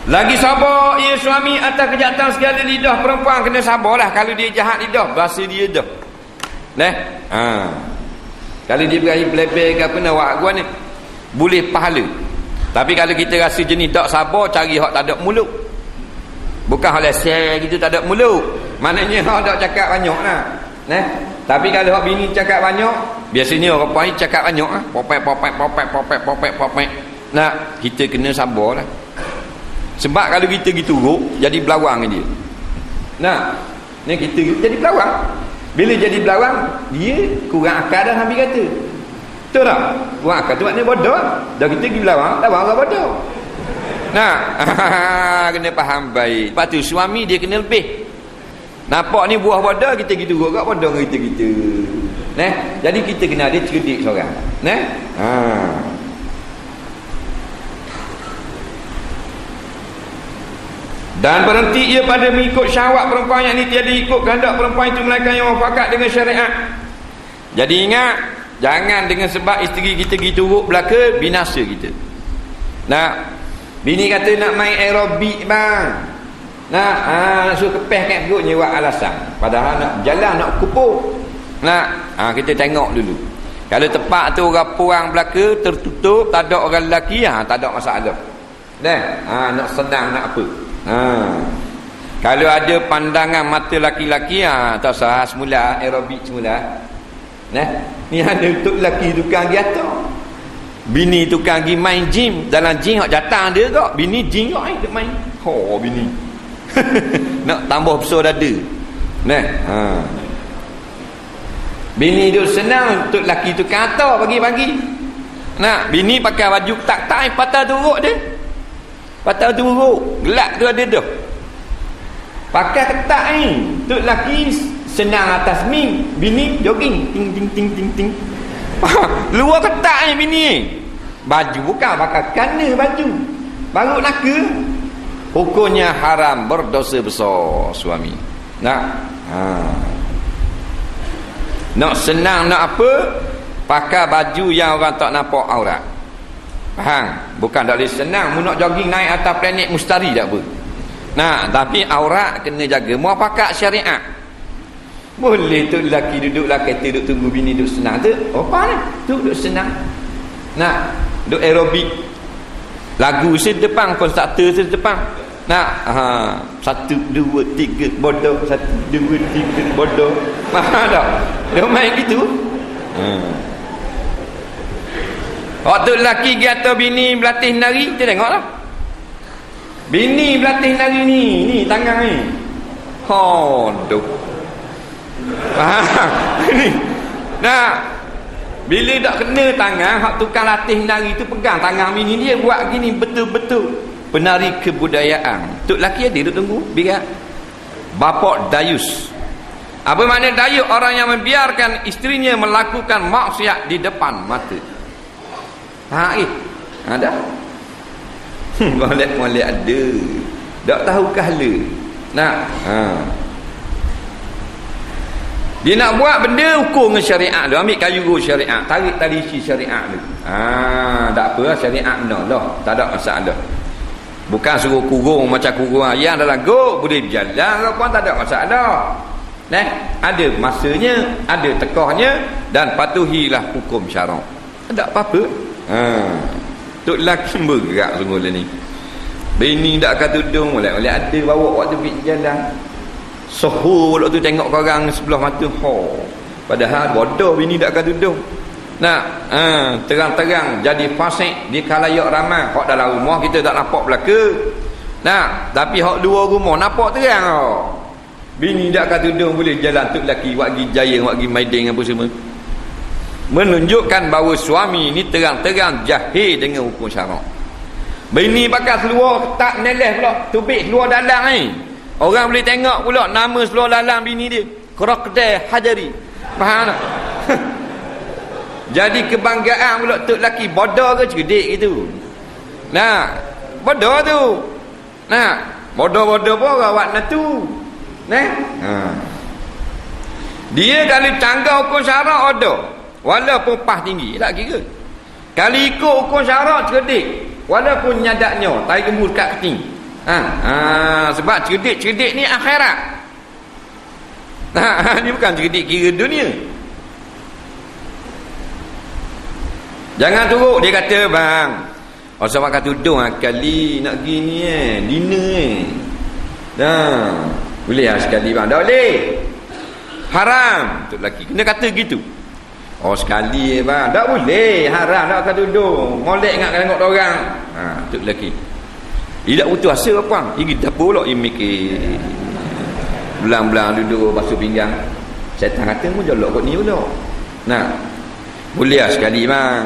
Lagi sabar ia suami atas kejahatan segala lidah perempuan kena sabarlah. Kalau dia jahat lidah, bahasa dia dah. Kalau dia berakhir belebel ke apa nak buat gua ni, boleh pahala. Tapi kalau kita rasa jenis tak sabar, cari hak tak ada mulut. Bukan hak lesen gitu tak ada mulut. Maknanya hak tak cakap banyak lah. Tapi kalau hak bini cakap banyak, biasanya orang puan cakap banyak lah. Popek. Kita kena sabar lah. Sebab kalau kita gitu jadi belawang dia. Ni kita jadi belawang. Bila jadi belawang, dia kurang akal dah Nabi kata. Betul tak? Kurang akal tu maknanya bodoh. Dah kita pergi belawang, dah orang bodoh. Kena faham baik. Lepas tu suami dia kena lebih. Nampak ni buah bodoh, kita gitu juga bodoh dengan kita. Jadi kita kena ada cerdik seorang. Dan berhenti ia pada mengikut syahwat perempuan yang ini tiada ikut kehendak perempuan itu melainkan yang muafakat dengan syariat. Jadi ingat, jangan dengan sebab isteri kita gitu belaka binasa kita. Bini kata nak main aerobik bang. Suruh kepeh kat perut buat alasan. Padahal nak jalan nak kupur. Kita tengok dulu. Kalau tempat tu orang perang belaka tertutup, tak ada orang lelaki, tak ada masalah. Nak senang nak apa. Kalau ada pandangan mata laki-laki, tak sah semula aerobik semula. Ni ada untuk lelaki tukang pergi atas. Bini tukang pergi main gym, dalam gym hak datang dia tak. Bini gym kau duk main. Bini. Nak tambah besar dada. Bini duk senang untuk lelaki tukang atas pagi-pagi. Bini pakai baju tak-tak patah turuk dia. Patah turuk, gelak tu ada dah. Pakai ketak ni untuk lelaki senang atas ming, bini jogging ting ting ting ting ting. Luar ketak ni bini. Baju bukan pakai kana baju. Baru naka. Hukumnya haram, berdosa besar suami. Nak senang nak apa? Pakai baju yang orang tak nampak aurat. Faham? Bukan tak boleh senang. Mu nak jogging naik atas planet mustari tak apa. Tapi aurat kena jaga. Mau pakai syariat. Boleh tu lelaki duduklah kereta duduk tunggu bini duduk senang tu. Apa ni? Tu duduk senang. Duduk aerobik. Lagu sedepan, konstruktor sedepan. 1, 2, 3 bodoh, 1, 2, 3 bodoh. Faham tak? Dia main gitu. Waktu lelaki pergi atas bini berlatih nari, kita tengoklah. Bini berlatih nari ni tangan ni. Aduh. Ni. Bila tak kena tangan, hak tukang latih nari tu pegang tangan bini dia buat gini betul-betul. Penari kebudayaan. Tok lelaki ada duduk tunggu, biar. Bapak dayus. Apa makna dayus? Orang yang membiarkan isterinya melakukan maksiat di depan mata. Ada. Molek ada. Tak tahu kahala. Dia nak buat benda hukum dengan syariat dia. Ambil kayu syariat, tarik tali isi syariat dia. Tak apa, syariat benar lah. Tak ada masalah. Bukan suruh kurung macam kurung ayam dalam gok, boleh berjalan pun tak ada masalah. Ada masanya, ada tekahnya, dan patuhilah hukum syarak. Tak apa-apa. Tok lelaki bergerak sungguh lah ni. Bini tak akan tudung, oleh ada bawa waktu pergi jalan. Sohur waktu tu tengok korang sebelah mata. Padahal bodoh bini tak akan tudung. Terang-terang jadi fasik di khalayak ramai. Hak dalam rumah kita tak nampak belaka. Tapi hak luar rumah nampak terang. Bini tak akan tudung boleh jalan tok lelaki buat pergi jaya, buat pergi maiding apa semua. Menunjukkan bahawa suami ni terang-terang jahil dengan hukum syarak. Bini pakai seluar tak neleh pula, tubik seluar dalam ni. Orang boleh tengok pula nama seluar dalam bini dia, Krokodil Hajari. Faham tak? Jadi kebanggaan pula tok lelaki. Bodoh ke cerdik gitu. Bodoh tu. Bodoh-bodoh pun orang buat natu. Dia kalau canggah hukum syarak ada. Walaupun pah tinggi, tak kira. Kalau ikut hukum syarak cerdik, walaupun nyadaknya tai gemur kat keting. Sebab cerdik ni akhirat. Ni bukan cerdik kira dunia. Jangan turuk, dia kata bang. Orang pakai tudung kali nak gini dinner boleh sekali bang. Tak boleh. Haram. Tok lelaki kena kata gitu. Sekali bang. Tak boleh. Haram nak pakai tudung. Molek ingat tengok orang. Tok lelaki. Dia tak putus asa apa. Dia dapur pula dia mikir. Belang-belang duduk basuh pinggang. Syaitan kata pun jolok kot ni pula. Boleh sekali bang.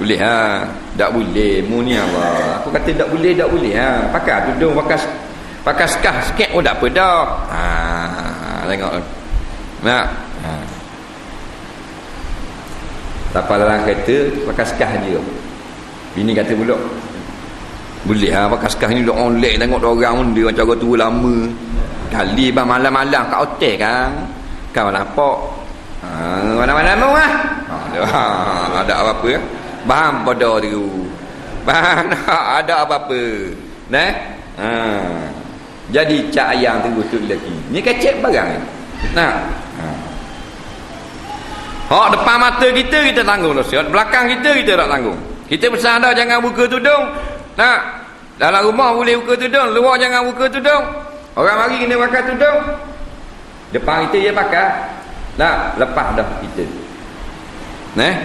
Boleh tak boleh. Mu ni apa? Aku kata tak boleh. Pakai tudung, pakai skah sikit tak apa dah. Tengok. Tapal dalam kereta pakai skah je. Bini kata pula boleh pakai skah ni duk online tengok orang pun dia macam orang tua lama. Kali bang malam-malam kat hotel kan. Kau nampak. Mana-mana mu ada apa-apa ya? Baham bodoh tu. Baham ada apa-apa. Jadi cak ayam tu untuk lelaki. Ni kecek barang ni. Nah. Hak depan mata kita tanggung dosa. Belakang kita tak tanggung. Kita pesan dah jangan buka tudung. Nah, dalam rumah boleh buka tudung, luar jangan buka tudung. Orang mari kena pakai tudung. Depan kita je pakai. Nah, lepas dah kita.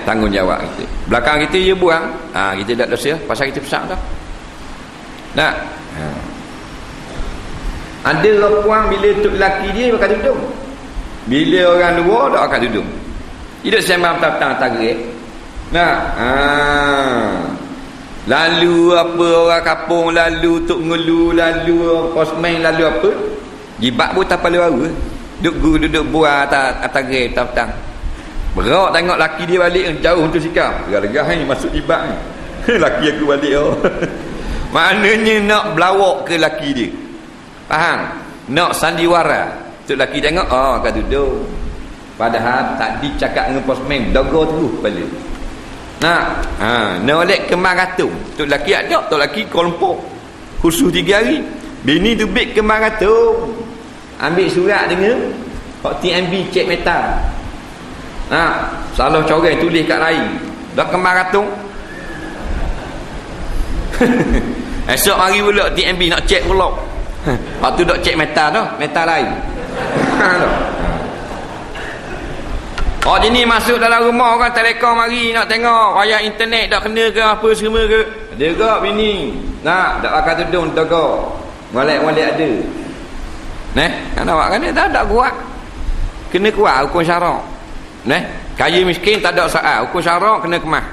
Tanggungjawab kita. Belakang kita je buang. Kita tak dosa pasal kita pesan dah. Nah. Ada orang puang bila tok lelaki dia pakai tudung. Bila orang luar tak pakai tudung. Hidup sembang petang-petang tarik. Lalu apa orang kampung, lalu tok ngelu, lalu posmen, lalu apa? Jibat pun tak paling baru. Duduk buah atas gere petang-petang. Berak tengok laki dia balik jauh untuk sikam. Lega-lega ni masuk jibat ni. Laki aku balik Maknanya nak belawak ke laki dia. Faham? Nak sandiwara. Tok laki tengok, kat duduk. Padahal tak dicakap dengan posmen, dogo terus balik. Nolek kemar ratung. Tok laki ada, tok laki kelompok. Khusus 3 hari. Bini tu beg kemar ratung. Ambil surat dengan TMB cek metal. Salah corang tulis kat lain. Dah kemar ratung. Esok hari pula TMB nak cek pula. Waktu dok cek metal dah, metal lain. Jadi masuk dalam rumah orang telekom mari nak tengok wayar internet dak kena ke apa semua ke. Ada ke bini? Nak dak pakai tudung tegur. Molek-molek ada. Kan awak kan tak kuat. Kena kuat hukum syarak. Kaya miskin tak ada soal, hukum syarak kena kemah.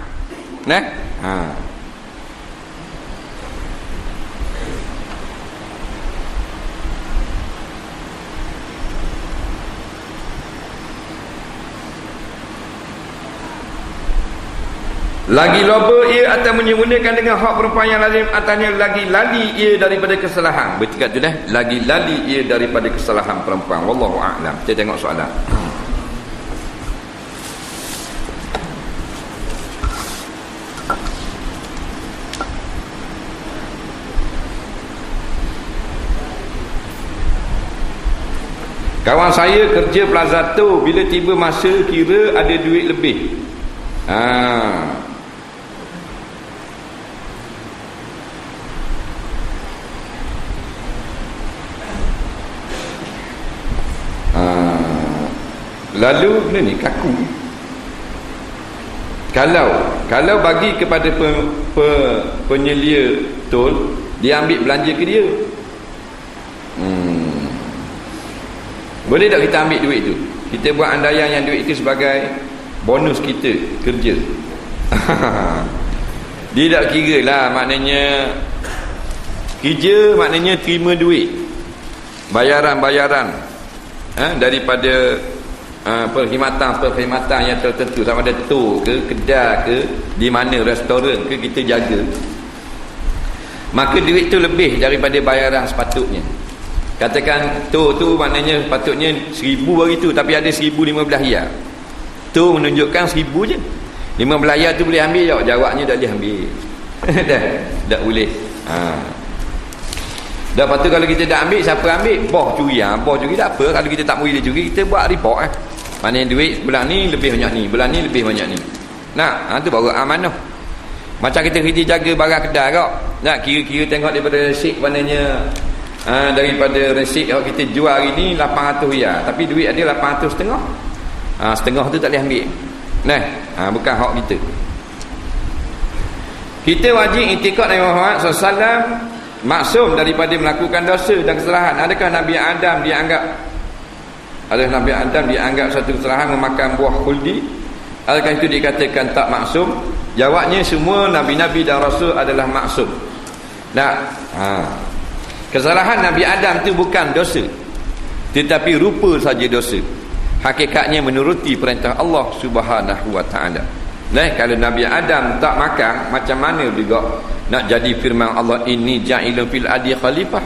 Lagi loba ia atau menyembunyikan dengan hak perempuan yang lazim atasnya, lagi lali ia daripada kesalahan. Betul tu dah. Lagi lali ia daripada kesalahan perempuan. Wallahu a'lam. Kita tengok soalan. Kawan saya kerja Plaza tu, bila tiba masa kira ada duit lebih. Lalu benda ni kaku. Kalau bagi kepada penyelia tol, dia ambil belanja ke dia. Boleh tak kita ambil duit tu? Kita buat andaian yang duit itu sebagai bonus kita kerja. Dia tak kira lah, maknanya kerja maknanya terima duit, bayaran daripada perkhidmatan yang tertentu, sama ada tu ke kedai ke di mana restoran ke kita jaga, maka duit tu lebih daripada bayaran sepatutnya. Katakan tu maknanya sepatutnya 1000 hari tu, tapi ada 1015 riyal. Tu menunjukkan 1000 je. 15 riyal tu boleh ambil tak? Jawabnya tak boleh ambil. Tak boleh. Dah lepas tu kalau kita dah ambil, siapa ambil? Boh curi. Boh curi tak apa. Kalau kita tak mau dia curi, kita buat report. Maknanya duit bulan ni lebih banyak ni, bulan ni lebih banyak ni. Tu baru amanah. Macam kita jaga barang kedai kak. Kira-kira tengok daripada resip, maknanya daripada resip yang kita jual hari ni 800 riyal, tapi duit ada 800 setengah. Setengah tu tak boleh ambil. Bukan hak kita. Kita wajib iktikad Nabi Muhammad SAW maksum daripada melakukan dosa dan kesalahan. Adakah Nabi Adam dianggap satu kesalahan memakan buah khuldi? Adakah itu dikatakan tak maksum? Jawabnya semua Nabi-Nabi dan Rasul adalah maksum. Kesalahan Nabi Adam itu bukan dosa, tetapi rupa saja dosa. Hakikatnya menuruti perintah Allah Subhanahu wa taala. Kalau Nabi Adam tak makan, macam mana juga nak jadi firman Allah, inni ja'ilun fil ardi khalifah,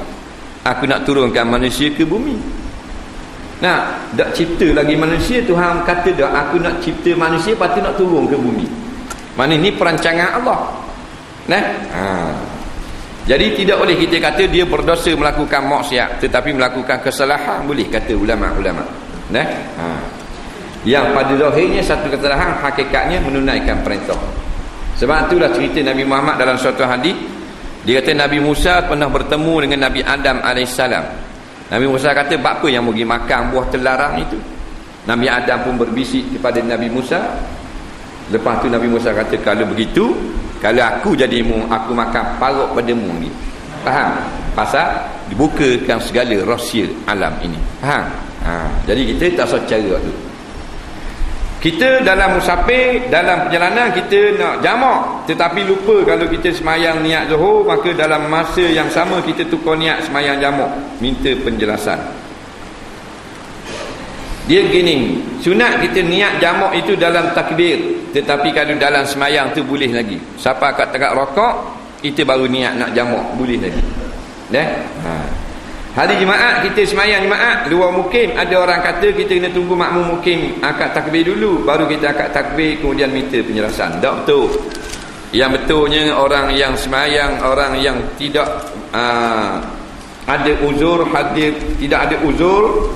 aku nak turunkan manusia ke bumi. Tak cipta lagi manusia, Tuhan kata dah aku nak cipta manusia, lepas tu nak turun ke bumi. Mana ni perancangan Allah. Jadi tidak boleh kita kata dia berdosa melakukan maksiat, tetapi melakukan kesalahan boleh, kata ulama-ulama. Yang pada zahirnya satu kesalahan, hakikatnya menunaikan perintah. Sebab itulah cerita Nabi Muhammad dalam suatu hadis. Dia kata Nabi Musa pernah bertemu dengan Nabi Adam AS. Nabi Musa kata, apa yang pergi makan buah terlarang itu? Nabi Adam pun berbisik kepada Nabi Musa. Lepas tu Nabi Musa kata, kalau begitu, kalau aku jadi mu, aku makan parut padamu ni. Faham? Pasal dibukakan segala rahsia alam ini. Faham? Jadi kita tak usah cara tu. Kita dalam musafir, dalam perjalanan kita nak jamak, tetapi lupa kalau kita semayang niat zuhur, maka dalam masa yang sama kita tukar niat semayang jamak. Minta penjelasan. Dia gini, sunat kita niat jamak itu dalam takbir, tetapi kalau dalam semayang tu boleh lagi. Siapa kat tengah rokok, kita baru niat nak jamak, boleh lagi. Hari Jumaat kita semayang Jumaat luar mukim, ada orang kata kita kena tunggu makmum mukim akad takbir dulu, baru kita akad takbir kemudian minta penjelasan. Tak betul. Yang betulnya orang yang semayang, orang yang tidak ada uzur hadir, tidak ada uzur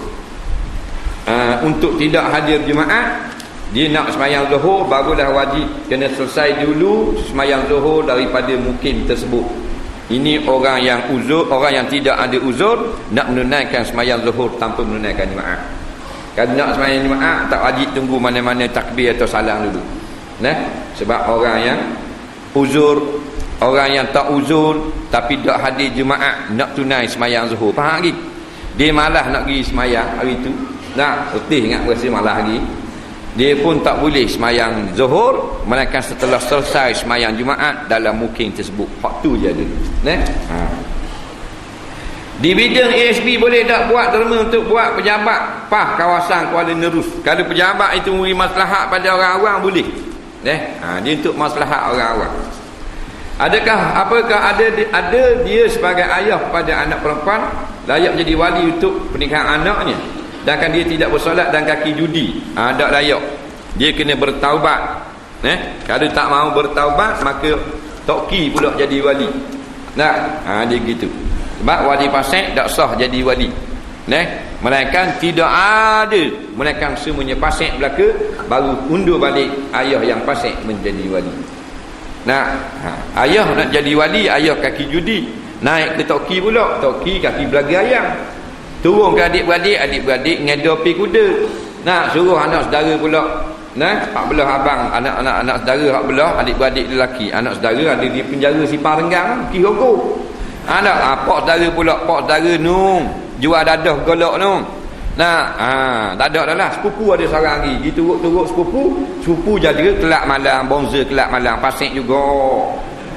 untuk tidak hadir Jumaat, dia nak semayang zuhur, barulah wajib kena selesai dulu semayang zuhur daripada mukim tersebut. Ini orang yang uzur, orang yang tidak ada uzur nak menunaikan semayang zuhur tanpa menunaikan Jumaat. Kalau nak semayang Jumaat tak wajib tunggu mana-mana takbir atau salam dulu. Sebab orang yang uzur, orang yang tak uzur tapi tak hadir Jumaat nak tunai semayang zuhur, faham lagi? Dia malas nak pergi semayang hari tu. Letih ingat berasa malah lagi. Dia pun tak boleh semayang zuhur melainkan setelah selesai semayang Jumaat dalam mukim tersebut. Hak tu je ada. Di bidang ASB boleh tak buat derma untuk buat pejabat PAH kawasan Kuala Nerus? Kalau pejabat itu memberi maslahat pada orang awam boleh. Dia untuk maslahat orang awam. Apakah ada dia sebagai ayah pada anak perempuan layak jadi wali untuk pernikahan anaknya? Sedangkan dia tidak bersolat dan kaki judi, tak layak. Dia kena bertaubat. Kalau tak mahu bertaubat, maka toki pula jadi wali. Dia gitu. Sebab wali fasik tak sah jadi wali. Melainkan tidak ada, melainkan semuanya fasik belaka, baru undur balik ayah yang fasik menjadi wali. Ayah nak jadi wali, ayah kaki judi, naik ke toki pula, toki kaki belaga ayam. Turun ke adik-beradik, adik-beradik ngedor pi kuda. Suruh anak saudara pula. Hak belah abang, anak saudara hak belah, adik-beradik lelaki. Anak saudara ada di penjara Sipar Renggang, Kihogo. Pak saudara pula, pak saudara nung jual dadah golok nung. Tak ada dah lah. Sepupu ada seorang lagi. Diturut-turut sepupu jaga kelak malam, bongsa kelak malam, pasik juga.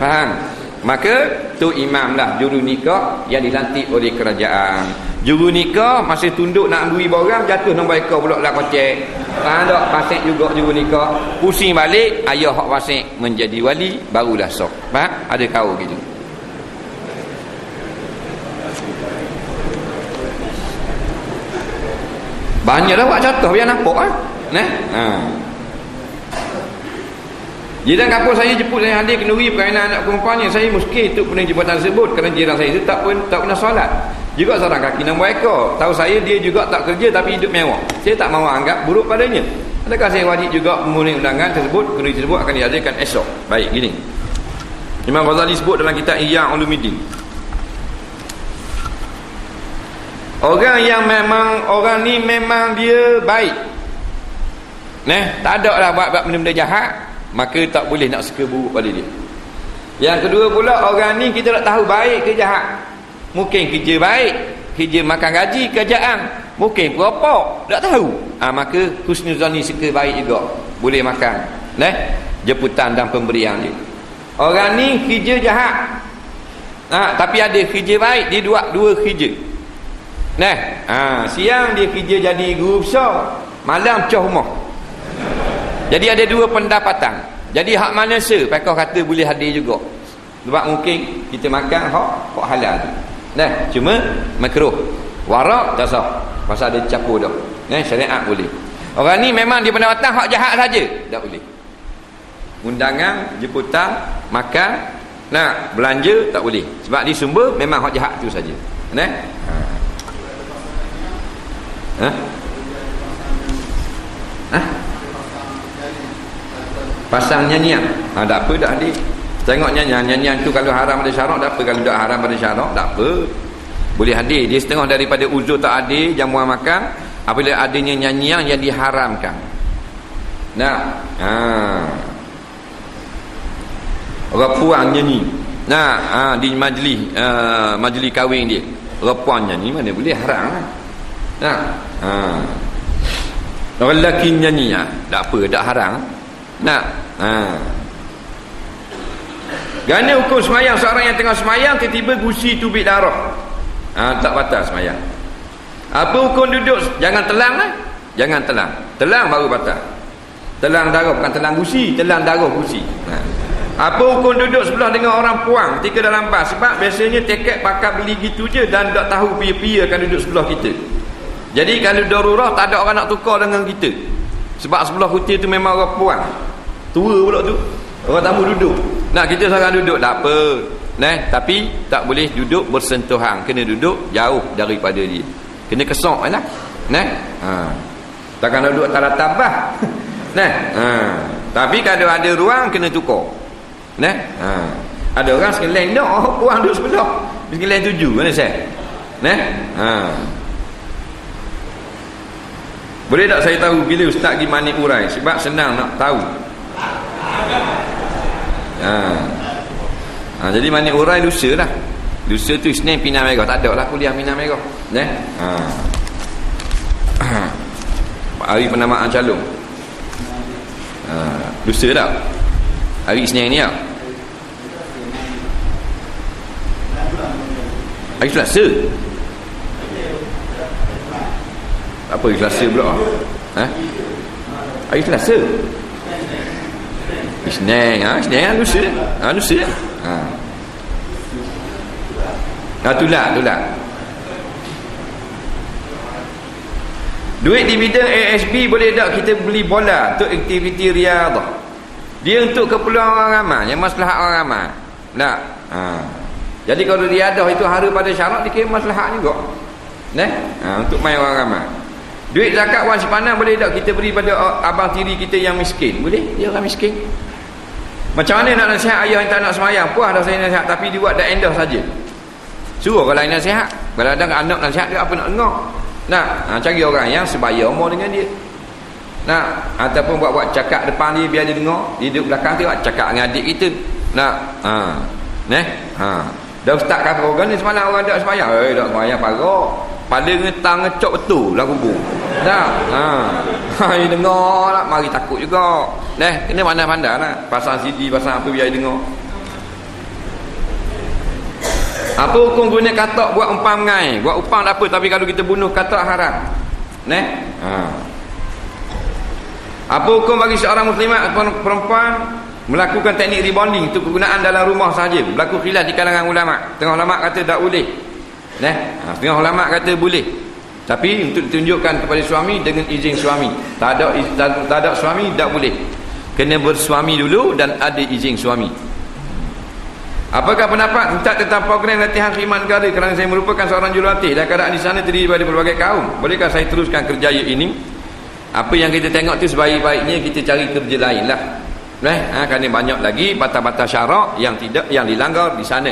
Faham? Maka tu imam lah juru nikah yang dilantik oleh kerajaan. Juru nikah masih tunduk nak beri barang, jatuh nombor ekor pula lah kocek. Tak fasik juga juru nikah. Pusing balik, ayah hak fasik menjadi wali, barulah sah. Faham? Ada kau gitu. Banyak dah buat contoh biar nampak Jadi dalam kampung saya jemput saya hadir kenduri perkahwinan anak perempuannya, saya muskil untuk pening jabatan tersebut kerana jiran saya itu tak pernah solat. Juga seorang kaki nombor ekor. Tahu saya dia juga tak kerja tapi hidup mewah. Saya tak mahu anggap buruk padanya. Adakah saya wajib juga memenuhi undangan tersebut? Kenduri tersebut akan diadakan esok. Baik, gini. Imam Ghazali sebut dalam kitab Ihya Ulumuddin. Orang yang memang, orang ni memang dia baik. Tak ada lah buat benda-benda jahat, maka tak boleh nak suka buruk pada dia. Yang kedua pula, orang ni kita tak tahu baik ke jahat. Mungkin kerja baik, kerja makan gaji, kerjaan. Mungkin peropok, tak tahu. Maka husnuzani suka baik juga, boleh makan. Jemputan dan pemberian dia. Orang ni kerja jahat, tapi ada kerja baik, dia dua kerja. Siang dia kerja jadi guru besar, malam pecah rumah. Jadi ada dua pendapatan. Jadi hak mana pakar kata boleh hadir juga. Sebab mungkin kita makan hak halal. Cuma makruh. Warak tak sah. Pasal ada campur dah. Syariat boleh. Orang ni memang dia pendapatan hak jahat saja, tak boleh. Undangan, jemputan, makan, Nak belanja tak boleh. Sebab di sumber memang hak jahat tu saja. Nah. Pasang nyanyian. Tak apa dah adik. Tengok nyanyian tu kalau haram pada syarak tak apa, kalau tak haram pada syarak tak apa. Boleh hadir. Dia setengah daripada uzur tak hadir jamuan makan apabila adanya nyanyian yang diharamkan. Nah. Orang puang nyanyi. Nah, di majlis kahwin dia. Orang puang nyanyi mana boleh, haram kan? Nah. Orang lelaki nyanyi tak apa, tak haram. Nah. Gana hukum semayang seorang yang tengah semayang tiba-tiba gusi tubik darah. Tak batal semayang. Apa hukum duduk? Jangan telang lah. Jangan telang. Telang baru batal. Telang darah bukan telang gusi, telang darah gusi. Apa hukum duduk sebelah dengan orang puang ketika dalam bas? Sebab biasanya tiket pakai beli gitu je dan tak tahu pia-pia akan duduk sebelah kita. Jadi kalau darurah tak ada orang nak tukar dengan kita. Sebab sebelah kita tu memang orang puang. Tua pula tu. Orang tamu duduk. Nah, kita seorang duduk tak apa. Tapi tak boleh duduk bersentuhan. Kena duduk jauh daripada dia. Kena kesok lah. Takkan duduk atas tabah. Tapi kalau ada ruang kena tukar. Ada orang sekalian dah puang duduk sebelah. Sekalian tuju mana saya? Boleh tak saya tahu bila ustaz pergi mani urai? Sebab senang nak tahu. Jadi mani urai lusa lah. Lusa tu Isnin Pinang Merah. Tak ada lah kuliah Pinang Merah. Hari penamaan calon. Lusa tak? Hari Isnin ni tak? Hari Selasa. Apa hari Selasa pula? Hari Selasa. Isnin, Isnin lusa. Lusa. Itulah. Duit di bidang ASB boleh tak kita beli bola untuk aktiviti riadah? Dia untuk keperluan orang ramai, yang maslahat orang ramai. Tak. Jadi kalau riadah itu hara pada syarak dikira maslahat juga. Untuk main orang ramai. Duit zakat wang simpanan boleh tak kita beri pada abang tiri kita yang miskin? Boleh? Dia orang miskin. Macam mana nak nasihat ayah yang tak nak semayang? Puas dah saya nasihat tapi dia buat dah endah saja. Suruh kalau lain nasihat. Kalau ada anak nasihat dia apa nak dengar? Cari orang yang sebaya umur dengan dia. Ataupun buat cakap depan dia biar dia dengar. Dia duduk belakang tengok cakap dengan adik kita. Dah ustaz kata orang ni semalam orang tak semayang. Tak semayang parah. Pada ngetang ngecok betul lah kubur. Dia dengar lah. Mari takut juga. Kena pandai-pandai lah. Pasang CD, pasang apa biar dia dengar. Apa hukum guna katak buat umpang mengai? Buat upang tak apa, tapi kalau kita bunuh katak haram. Apa hukum bagi seorang muslimat perempuan melakukan teknik rebonding untuk kegunaan dalam rumah sahaja? Berlaku khilaf di kalangan ulama. Tengah ulama kata tak boleh. Setengah ulama kata boleh. Tapi untuk ditunjukkan kepada suami dengan izin suami. Tak ada suami tak boleh. Kena bersuami dulu dan ada izin suami. Apakah pendapat minta tentang program latihan khidmat negara kerana saya merupakan seorang jurulatih dan keadaan di sana terdiri daripada berbagai kaum? Bolehkah saya teruskan kerjaya ini? Apa yang kita tengok tu sebaik-baiknya kita cari kerja lain lah. Kerana banyak lagi batas-batas syarak yang dilanggar di sana.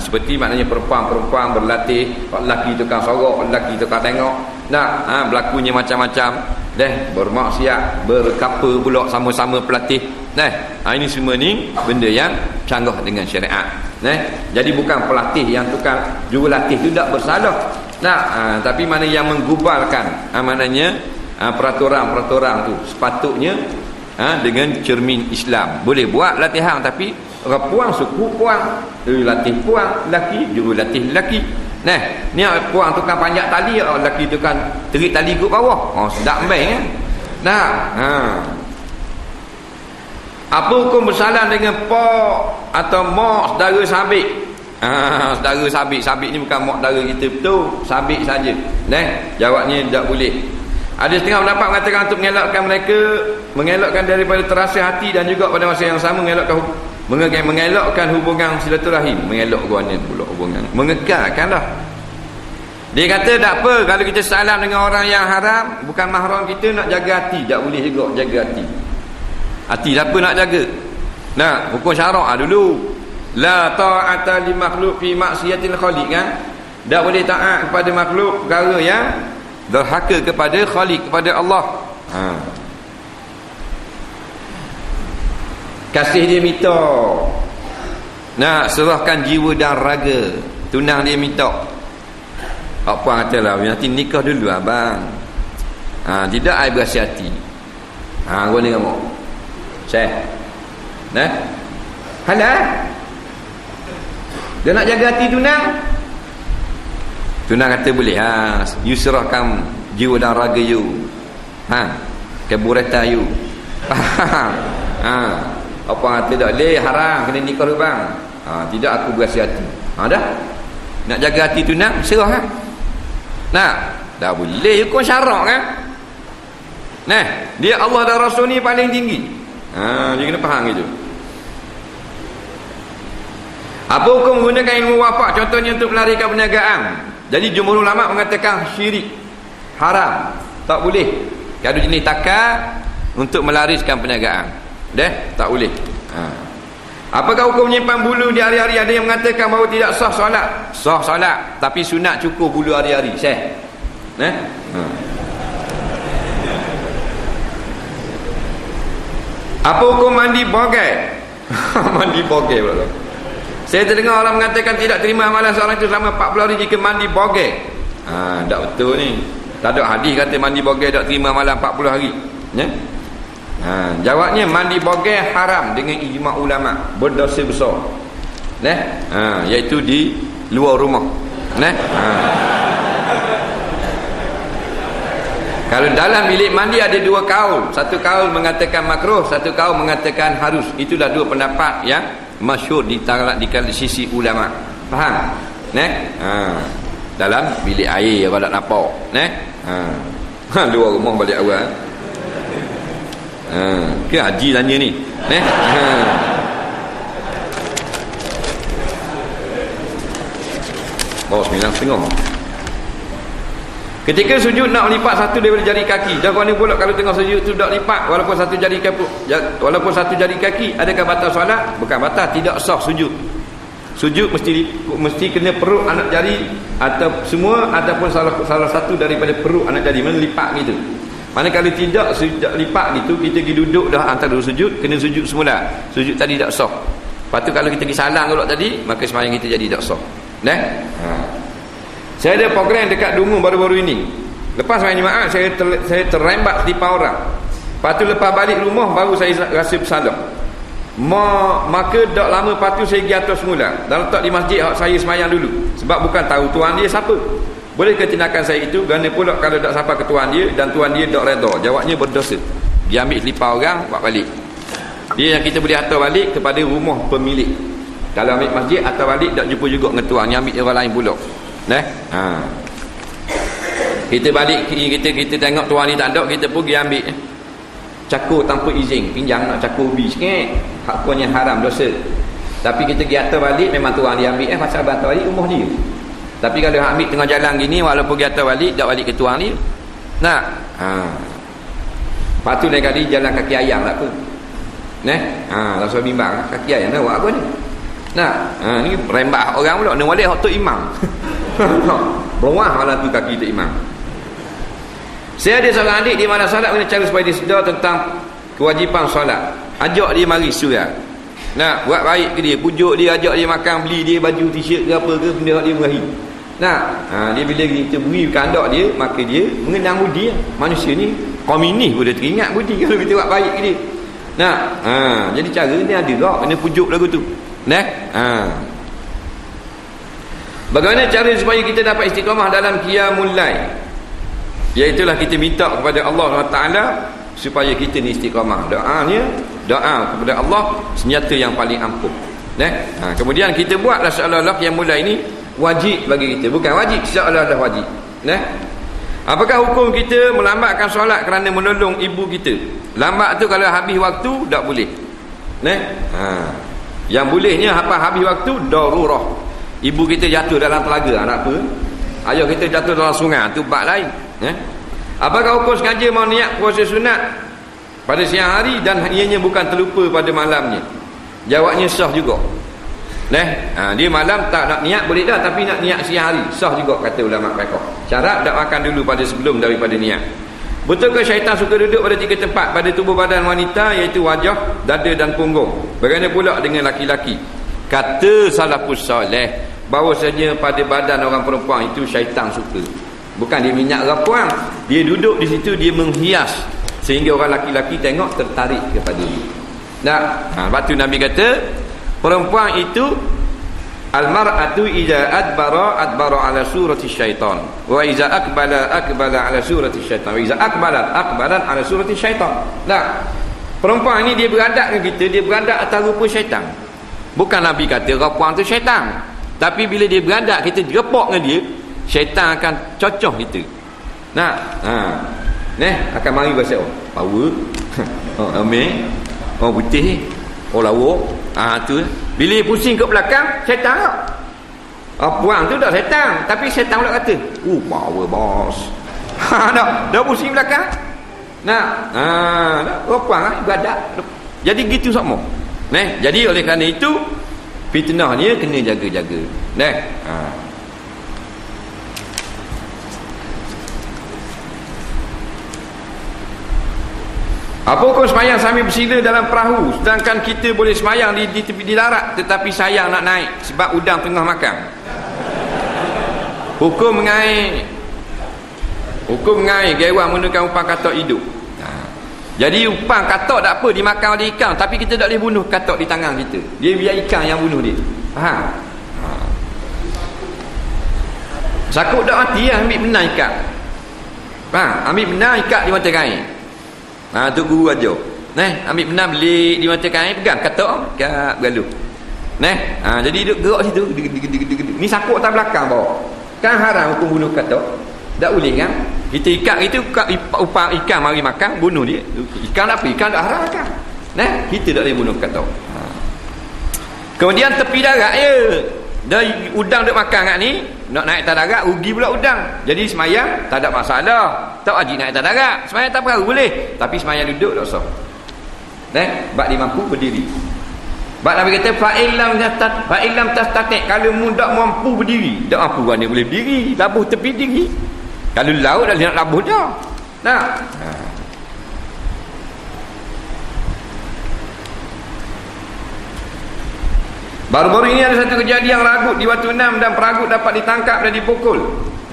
Seperti maknanya perempuan berlatih, lelaki tukang sorok, lelaki tukang tengok. Berlakunya macam-macam. Bermaksiat, berkapa pula sama-sama pelatih. Ini semua ni benda yang canggah dengan syariat. Jadi bukan pelatih yang tukang jurulatih tu tak bersalah. Tapi mana yang menggubalkan maknanya peraturan-peraturan tu sepatutnya dengan cermin Islam. Boleh buat latihan tapi orang puang suku puang, latih puang, lelaki jurulatih lelaki. Ni puang tukang panjat tali, lelaki tukang terik tali ke bawah. Sedap baik kan. Apa hukum bersalah dengan pak atau mak saudara sabik? Saudara sabik ni bukan mak saudara kita betul, sabik saja. Jawabnya tak boleh. Ada setengah pendapat mengatakan untuk mengelakkan mereka, mengelakkan daripada terasa hati dan juga pada masa yang sama mengelakkan mengelakkan hubungan silaturahim, mengelak guanya pula hubungan, mengekalkanlah. Dia kata tak apa kalau kita salam dengan orang yang haram, bukan mahram kita, nak jaga hati, tak boleh juga jaga hati. Hati siapa nak jaga? Nah, hukum syarak dulu. La ta'ata li makhluk fi maksiatil khaliq kan? Tak boleh taat kepada makhluk perkara yang derhaka kepada khaliq, kepada Allah. Kasih dia minta, nak serahkan jiwa dan raga, tunang dia minta. Apa katalah, nanti nikah dulu abang. Tidak ai berhati-hati. Gua ni kamu. Syekh. Nah. Halal. Dia nak jaga hati tunang. Tunang kata boleh. You serahkan jiwa dan raga you. Kebureta you. Apa kata tak boleh, haram kena nikah dulu bang. Tidak, aku berhati-hati. Dah. Nak jaga hati tunang, serah Nah, dah boleh hukum syarak kan? Nah, dia Allah dan Rasul ni paling tinggi. Dia kena faham gitu. Apa hukum menggunakan ilmu wafak contohnya untuk melarikan perniagaan? Jadi jumhur ulama mengatakan syirik, haram, tak boleh. Kalau jenis takar untuk melariskan perniagaan, tak boleh. Apakah hukum menyimpan bulu di hari-hari? Ada yang mengatakan bahawa tidak sah solat. Sah solat, tapi sunat cukup bulu hari-hari. Syekh. Apa hukum mandi bagai? Mandi bagai pula. Saya terdengar orang mengatakan tidak terima amalan seorang itu selama 40 hari jika mandi bagai. Tak betul ni. Tak ada hadis kata mandi bagai tak terima amalan 40 hari. Jawabnya mandi bagai haram dengan ijma' ulama, berdosa besar. Iaitu di luar rumah. Kalau dalam bilik mandi ada dua kaul. Satu kaul mengatakan makruh, satu kaul mengatakan harus. Itulah dua pendapat yang masyhur di sisi ulama. Faham? Dalam bilik air kalau nak nampak. Luar rumah balik awal. Ke haji tanya ni. Bawa 9.5. Ketika sujud nak lipat satu daripada jari kaki. Jangan pula kalau tengah sujud tu tak lipat walaupun satu jari kaki, adakah batal solat? Bukan batal, tidak sah sujud. Sujud mesti kena perut anak jari atau semua ataupun salah satu daripada perut anak jari, mana lipat gitu. Mana kalau tidak lipat gitu, kita pergi duduk dah antara dua sujud, kena sujud semula. Sujud tadi tak sah. Lepas tu kalau kita pergi salam kalau tadi, maka sembahyang kita jadi tak sah. Saya ada program dekat Dungu baru-baru ini. Lepas sembahyang jemaah, saya terrembat setiap orang. Lepas tu lepas balik rumah baru saya rasa bersalah. Maka tak lama lepas tu saya pergi atas semula dan letak di masjid saya sembahyang dulu. Sebab bukan tahu tuan dia siapa. Bolehkah tindakan saya itu? Kerana pula kalau tak sampai ke tuan dia dan tuan dia tak reda, jawabnya berdosa. Dia ambil selipar orang, buat balik. Dia yang kita boleh hantar balik kepada rumah pemilik. Kalau ambil masjid, hantar balik tak jumpa juga dengan tuan, yang ambil orang lain pula. Kita balik, kita tengok tuan ni tak ada, kita pergi ambil cakur tanpa izin, pinjam nak cakur ubi sikit, haknya haram, dosa. Tapi kita pergi hantar balik, memang tuan dia ambil, pasal hantar balik rumah dia. Tapi kalau ambil tengah jalan gini, walaupun pergi hantar balik, tak balik ke tuan dia. Lepas tu lain kali jalan kaki ayam lah tu. Langsung bimbang kaki ayam dah buat apa ni. Ni rembak orang pula, ni walih hak tu imam. Berwah malam tu kaki tu imam. Saya ada seorang adik di mana solat, kena cara supaya dia sedar tentang kewajipan solat. Ajak dia mari surah. Buat baik ke dia, pujuk dia, ajak dia makan, beli dia baju t-shirt ke apa ke, benda dia berahi. Dia bila kita beri kandak dia, maka dia mengenang budi. Manusia ni komunis pun dia teringat budi kalau kita buat baik ke dia. Jadi cara ni ada tak, kena pujuk lagu tu. Bagaimana cara supaya kita dapat istiqamah dalam qiyamul lail? Iaitulah kita minta kepada Allah Taala supaya kita ni istiqamah. Doa kepada Allah senjata yang paling ampuh. Kemudian kita buatlah seolah-olah qiyamul lail ini wajib bagi kita, bukan wajib, seolah-olah wajib. Apakah hukum kita melambatkan solat kerana menolong ibu kita? Lambat tu kalau habis waktu tak boleh. Yang bolehnya habis waktu darurah. Ibu kita jatuh dalam telaga, nak apa? Ayah kita jatuh dalam sungai, tu bab lain. Apakah hukum sengaja mau niat puasa sunat pada siang hari dan ianya bukan terlupa pada malamnya? Jawabnya sah juga. Dia malam tak nak niat boleh dah, tapi nak niat siang hari sah juga kata ulama fiqh. Syarat tak makan dulu pada sebelum daripada niat. Betulkah syaitan suka duduk pada 3 tempat pada tubuh badan wanita, iaitu wajah, dada dan punggung? Bagaimana pula dengan laki-laki? Kata salafus soleh bahawasanya pada badan orang perempuan itu syaitan suka. Bukan dia minyak rapuan, dia duduk di situ, dia menghias sehingga orang laki-laki tengok tertarik kepada dia. Lepas tu Nabi kata perempuan itu al-mar'atu idza adbara ala surati syaitan wa idza aqbala ala surati syaitan wa idza aqbalat ala surati syaitan. Perempuan ini dia beradab dengan kita, dia beradab atas rupa syaitan. Bukan Nabi kata rapuan tu syaitan, tapi bila dia beradab kita repok dengan dia, syaitan akan cocoh kita. Akan mari bahasa power. Amin. Putih. Lawa. Tu. Bila pusing ke belakang, syaitan tak? Puang tu dah syaitan, tapi syaitan pula kata, power bos. Dah pusing belakang. Dah puang ibadat. Jadi gitu sama. Jadi oleh kerana itu fitnahnya kena jaga-jaga. Apa hukum semayang sambil bersila dalam perahu, sedangkan kita boleh semayang di tepi di darat, tetapi sayang nak naik sebab udang tengah makan? Hukum mengair gaiwan menggunakan umpan katak hidup. Jadi umpan katak tak apa, dimakan oleh ikan, tapi kita tak boleh bunuh katak di tangan kita. Dia biar ikan yang bunuh dia. Faham? Sakut tak mati, ambil benang ikat. Faham? Ambil benang ikat di mata kain. Tu guru ajar. Ambil benang belik di mata kain, pegang katak kat bergaluh. Jadi duduk gerak situ. Ni sakut tak belakang bawah. Kan haram hukum bunuh katak. Tak boleh kan? Kita ikat itu upah ikan mari makan, bunuh dia. Ikan apa? Ikan tak haram kan? Kita tak boleh bunuh katak. Kemudian tepi darat ya. Dah udang duk makan kat ni, nak naik atas darat rugi pula udang. Jadi semayang tak ada masalah. Tak wajib naik atas darat. Semayang tak perlu boleh. Tapi semayang duduk tak usah. Bak dia mampu berdiri. Bak Nabi kata fa'illam tastatik, kalau mu tak mampu berdiri, tak mampu mana boleh berdiri, labuh tepi diri. Kalau laut dah nak labuh dah. Baru-baru ini ada satu kejadian ragut di Watu Enam dan peragut dapat ditangkap dan dipukul.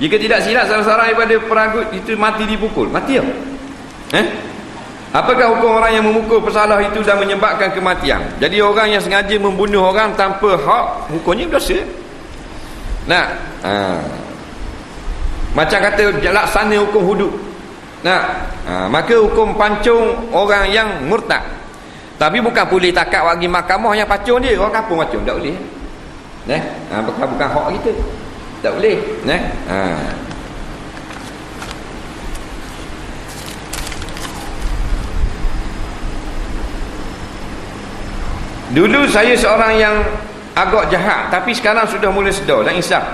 Jika tidak silap salah seorang daripada peragut itu mati dipukul. Mati tak? Apakah hukum orang yang memukul pesalah itu dan menyebabkan kematian? Jadi orang yang sengaja membunuh orang tanpa hak, hukumnya berdosa. Macam kata laksana hukum hudud. Maka hukum pancung orang yang murtad. Tapi bukan boleh takat bagi mahkamah yang pacung dia. Orang kampung pacung tak boleh. Bukan hak kita. Tak boleh. Dulu saya seorang yang agak jahat, tapi sekarang sudah mula sedar dan insaf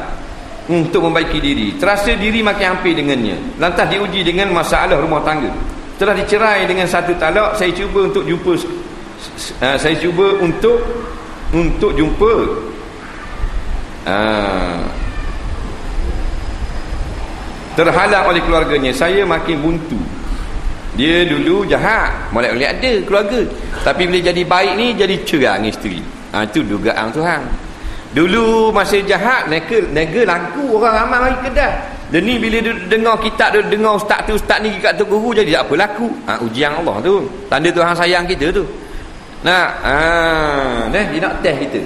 untuk membaiki diri. Terasa diri makin hampir dengannya. Lantas diuji dengan masalah rumah tangga. Setelah dicerai dengan satu talak, saya cuba untuk jumpa terhalang oleh keluarganya. Saya makin buntu. Dia dulu jahat, boleh ada keluarga, tapi bila jadi baik ni jadi cerai dengan isteri. Itu dugaan Tuhan. Dulu masa jahat nega laku, orang ramai mari kedai. Dan ni bila dengar kitab, dengar ustaz ni kat tu guru, jadi tak apa laku. Ujian Allah tu, tanda Tuhan sayang kita tu. Dia nak test kita.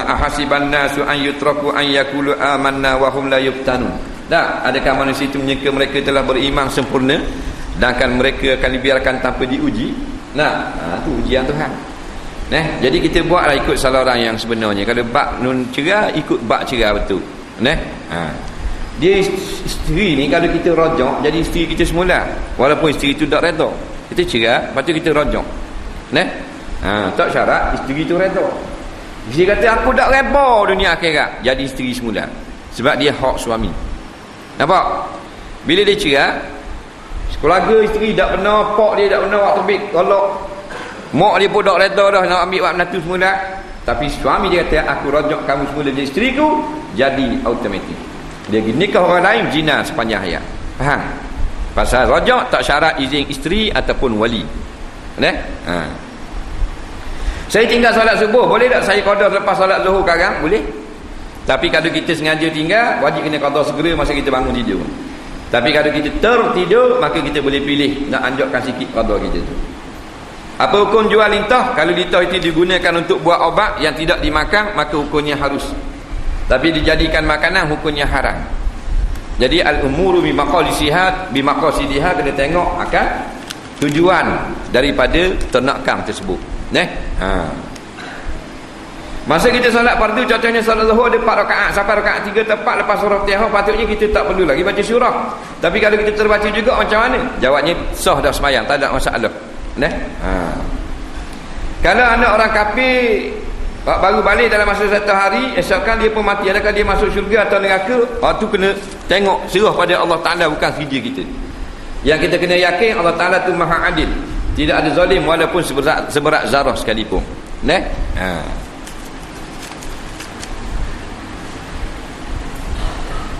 Ahasiban nasu an yutraku an yaqulu amanna wa hum la yuftanun. Adakah manusia itu menyangka mereka telah beriman sempurna dan mereka akan dibiarkan tanpa diuji? Itu ujian Tuhan. Jadi kita buatlah ikut salah orang yang sebenarnya. Kalau bab nun cerah, ikut bab cerah betul. Dia isteri ni kalau kita rojak jadi isteri kita semula, walaupun isteri itu tak redha, kita cerah, lepas tu kita rojak. Tak syarat isteri tu redha. Dia kata aku tak reba dunia akhirat, jadi isteri semula. Sebab dia hak suami. Nampak? Bila dia cerai, keluarga isteri tak benar, pak dia tak benar, waktu terbit tolak. Mak dia pun tak redha dah nak ambil wak menantu semula. Tapi suami dia kata aku rajak kamu semula jadi isteriku, jadi automatik. Dia pergi nikah orang lain, zina sepanjang hayat. Faham? Pasal rajak tak syarat izin isteri ataupun wali. Saya tinggal solat subuh, boleh tak saya qada lepas solat zuhur sekarang? Boleh. Tapi kalau kita sengaja tinggal, wajib kena qada segera masa kita bangun tidur. Tapi kalau kita tertidur, maka kita boleh pilih nak anjurkan sikit qada kita tu. Apa hukum jual lintah? Kalau lintah itu digunakan untuk buat obat yang tidak dimakan, maka hukumnya harus. Tapi dijadikan makanan, hukumnya haram. Jadi al-umuru bimaqasidiha, kena tengok akan tujuan daripada ternakan tersebut. Masa kita solat fardu, contohnya solat zuhur ada 4 rakaat, sampai rakaat 3 tepat lepas surah Fatihah, patutnya kita tak perlu lagi baca surah. Tapi kalau kita terbaca juga, macam mana? Jawabnya sah dah sembahyang, tak ada masalah. Kalau anak orang kafir baru balik dalam masa 1 hari, esokan dia pun mati, adakah dia masuk syurga atau neraka? Tu kena tengok, serah pada Allah Ta'ala, bukan kerja kita. Yang kita kena yakin Allah Ta'ala tu maha adil, tidak ada zalim walaupun seberat zarah sekalipun.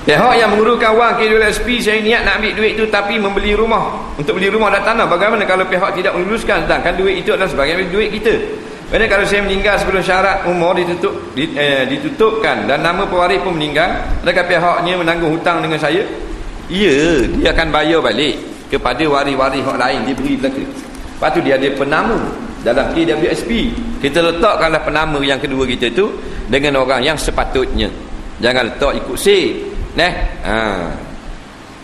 Pihak yang menguruskan wang KWSP, saya niat nak ambil duit tu tapi membeli rumah, untuk beli rumah dan tanah. Bagaimana kalau pihak tidak meluruskan? Sedangkan duit itu adalah sebagai duit kita. Kerana kalau saya meninggal sebelum syarat umur ditutupkan dan nama pewaris pun meninggal, adakah pihaknya menanggung hutang dengan saya? Ya, dia akan bayar balik kepada waris-waris hak lain, dia beri belaka. Lepas tu dia ada penama dalam KWSP. Kita letakkanlah penama yang kedua kita tu dengan orang yang sepatutnya. Jangan letak ikut sih.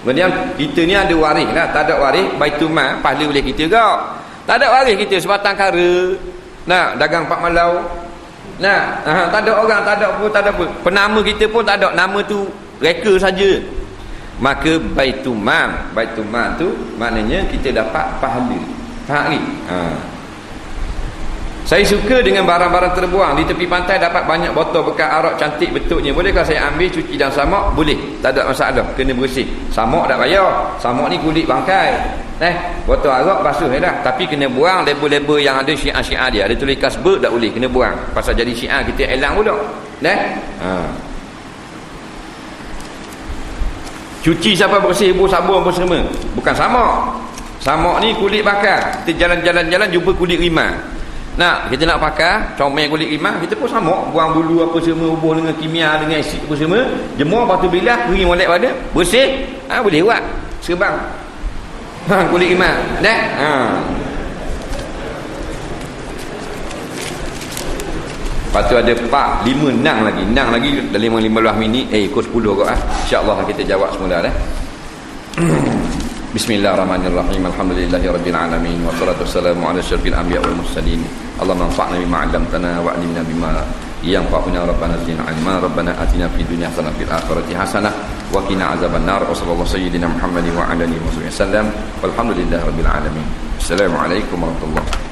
Kemudian kita ni ada waris lah. Tak ada waris, Baitul Mal pahala boleh kita ke? Tak ada waris kita, sebatang kara dagang 4 malau. Tak ada orang, tak ada apa. Penama kita pun tak ada, nama tu reka saja. Maka Baitul Mal tu maknanya kita dapat pahala. Faham ni? Saya suka dengan barang-barang terbuang di tepi pantai, dapat banyak botol bekas arak cantik bentuknya. Bolehkah saya ambil, cuci dan samak? Boleh, tak ada masalah, kena bersih. Samak tak payah, samak ni kulit bangkai. Botol arak basuh dah, tapi kena buang label-label yang ada syiar-syiar dia. Ada tulis kasbet tak boleh, kena buang. Pasal jadi syiar kita elang pula. Cuci sampai bersih, sabun apa semua. Bukan samak. Samak ni kulit bakar. Kita jalan-jalan jumpa kulit rimau. Kita nak pakai comel kulit rimau, kita pun samak, buang bulu apa semua, hubung dengan kimia, dengan asid apa semua, jemur, lepas tu bilas, kering molek pada, bersih, boleh buat serbang kulit rimau. Lepas tu ada 4, 5 nang lagi dalam 15 minit, pukul 10 kot. InsyaAllah kita jawab semula dah. Bismillahirrahmanirrahim. Alhamdulillahirabbil alamin, wassalatu wassalamu ala asyrafil anbiya'i wal mursalin. Allahumma anfa'na bima 'allamtana wa 'allimna bima yanfa'una. Rabbana zidna 'ilma, rabbana atina fid dunya hasanah fil akhirati hasanah wa qina azabannar. Wa sallallahu sayyidina Muhammadin wa ala alihi wasallam. Walhamdulillahirabbil alamin. Assalamualaikum warahmatullahi wabarakatuh.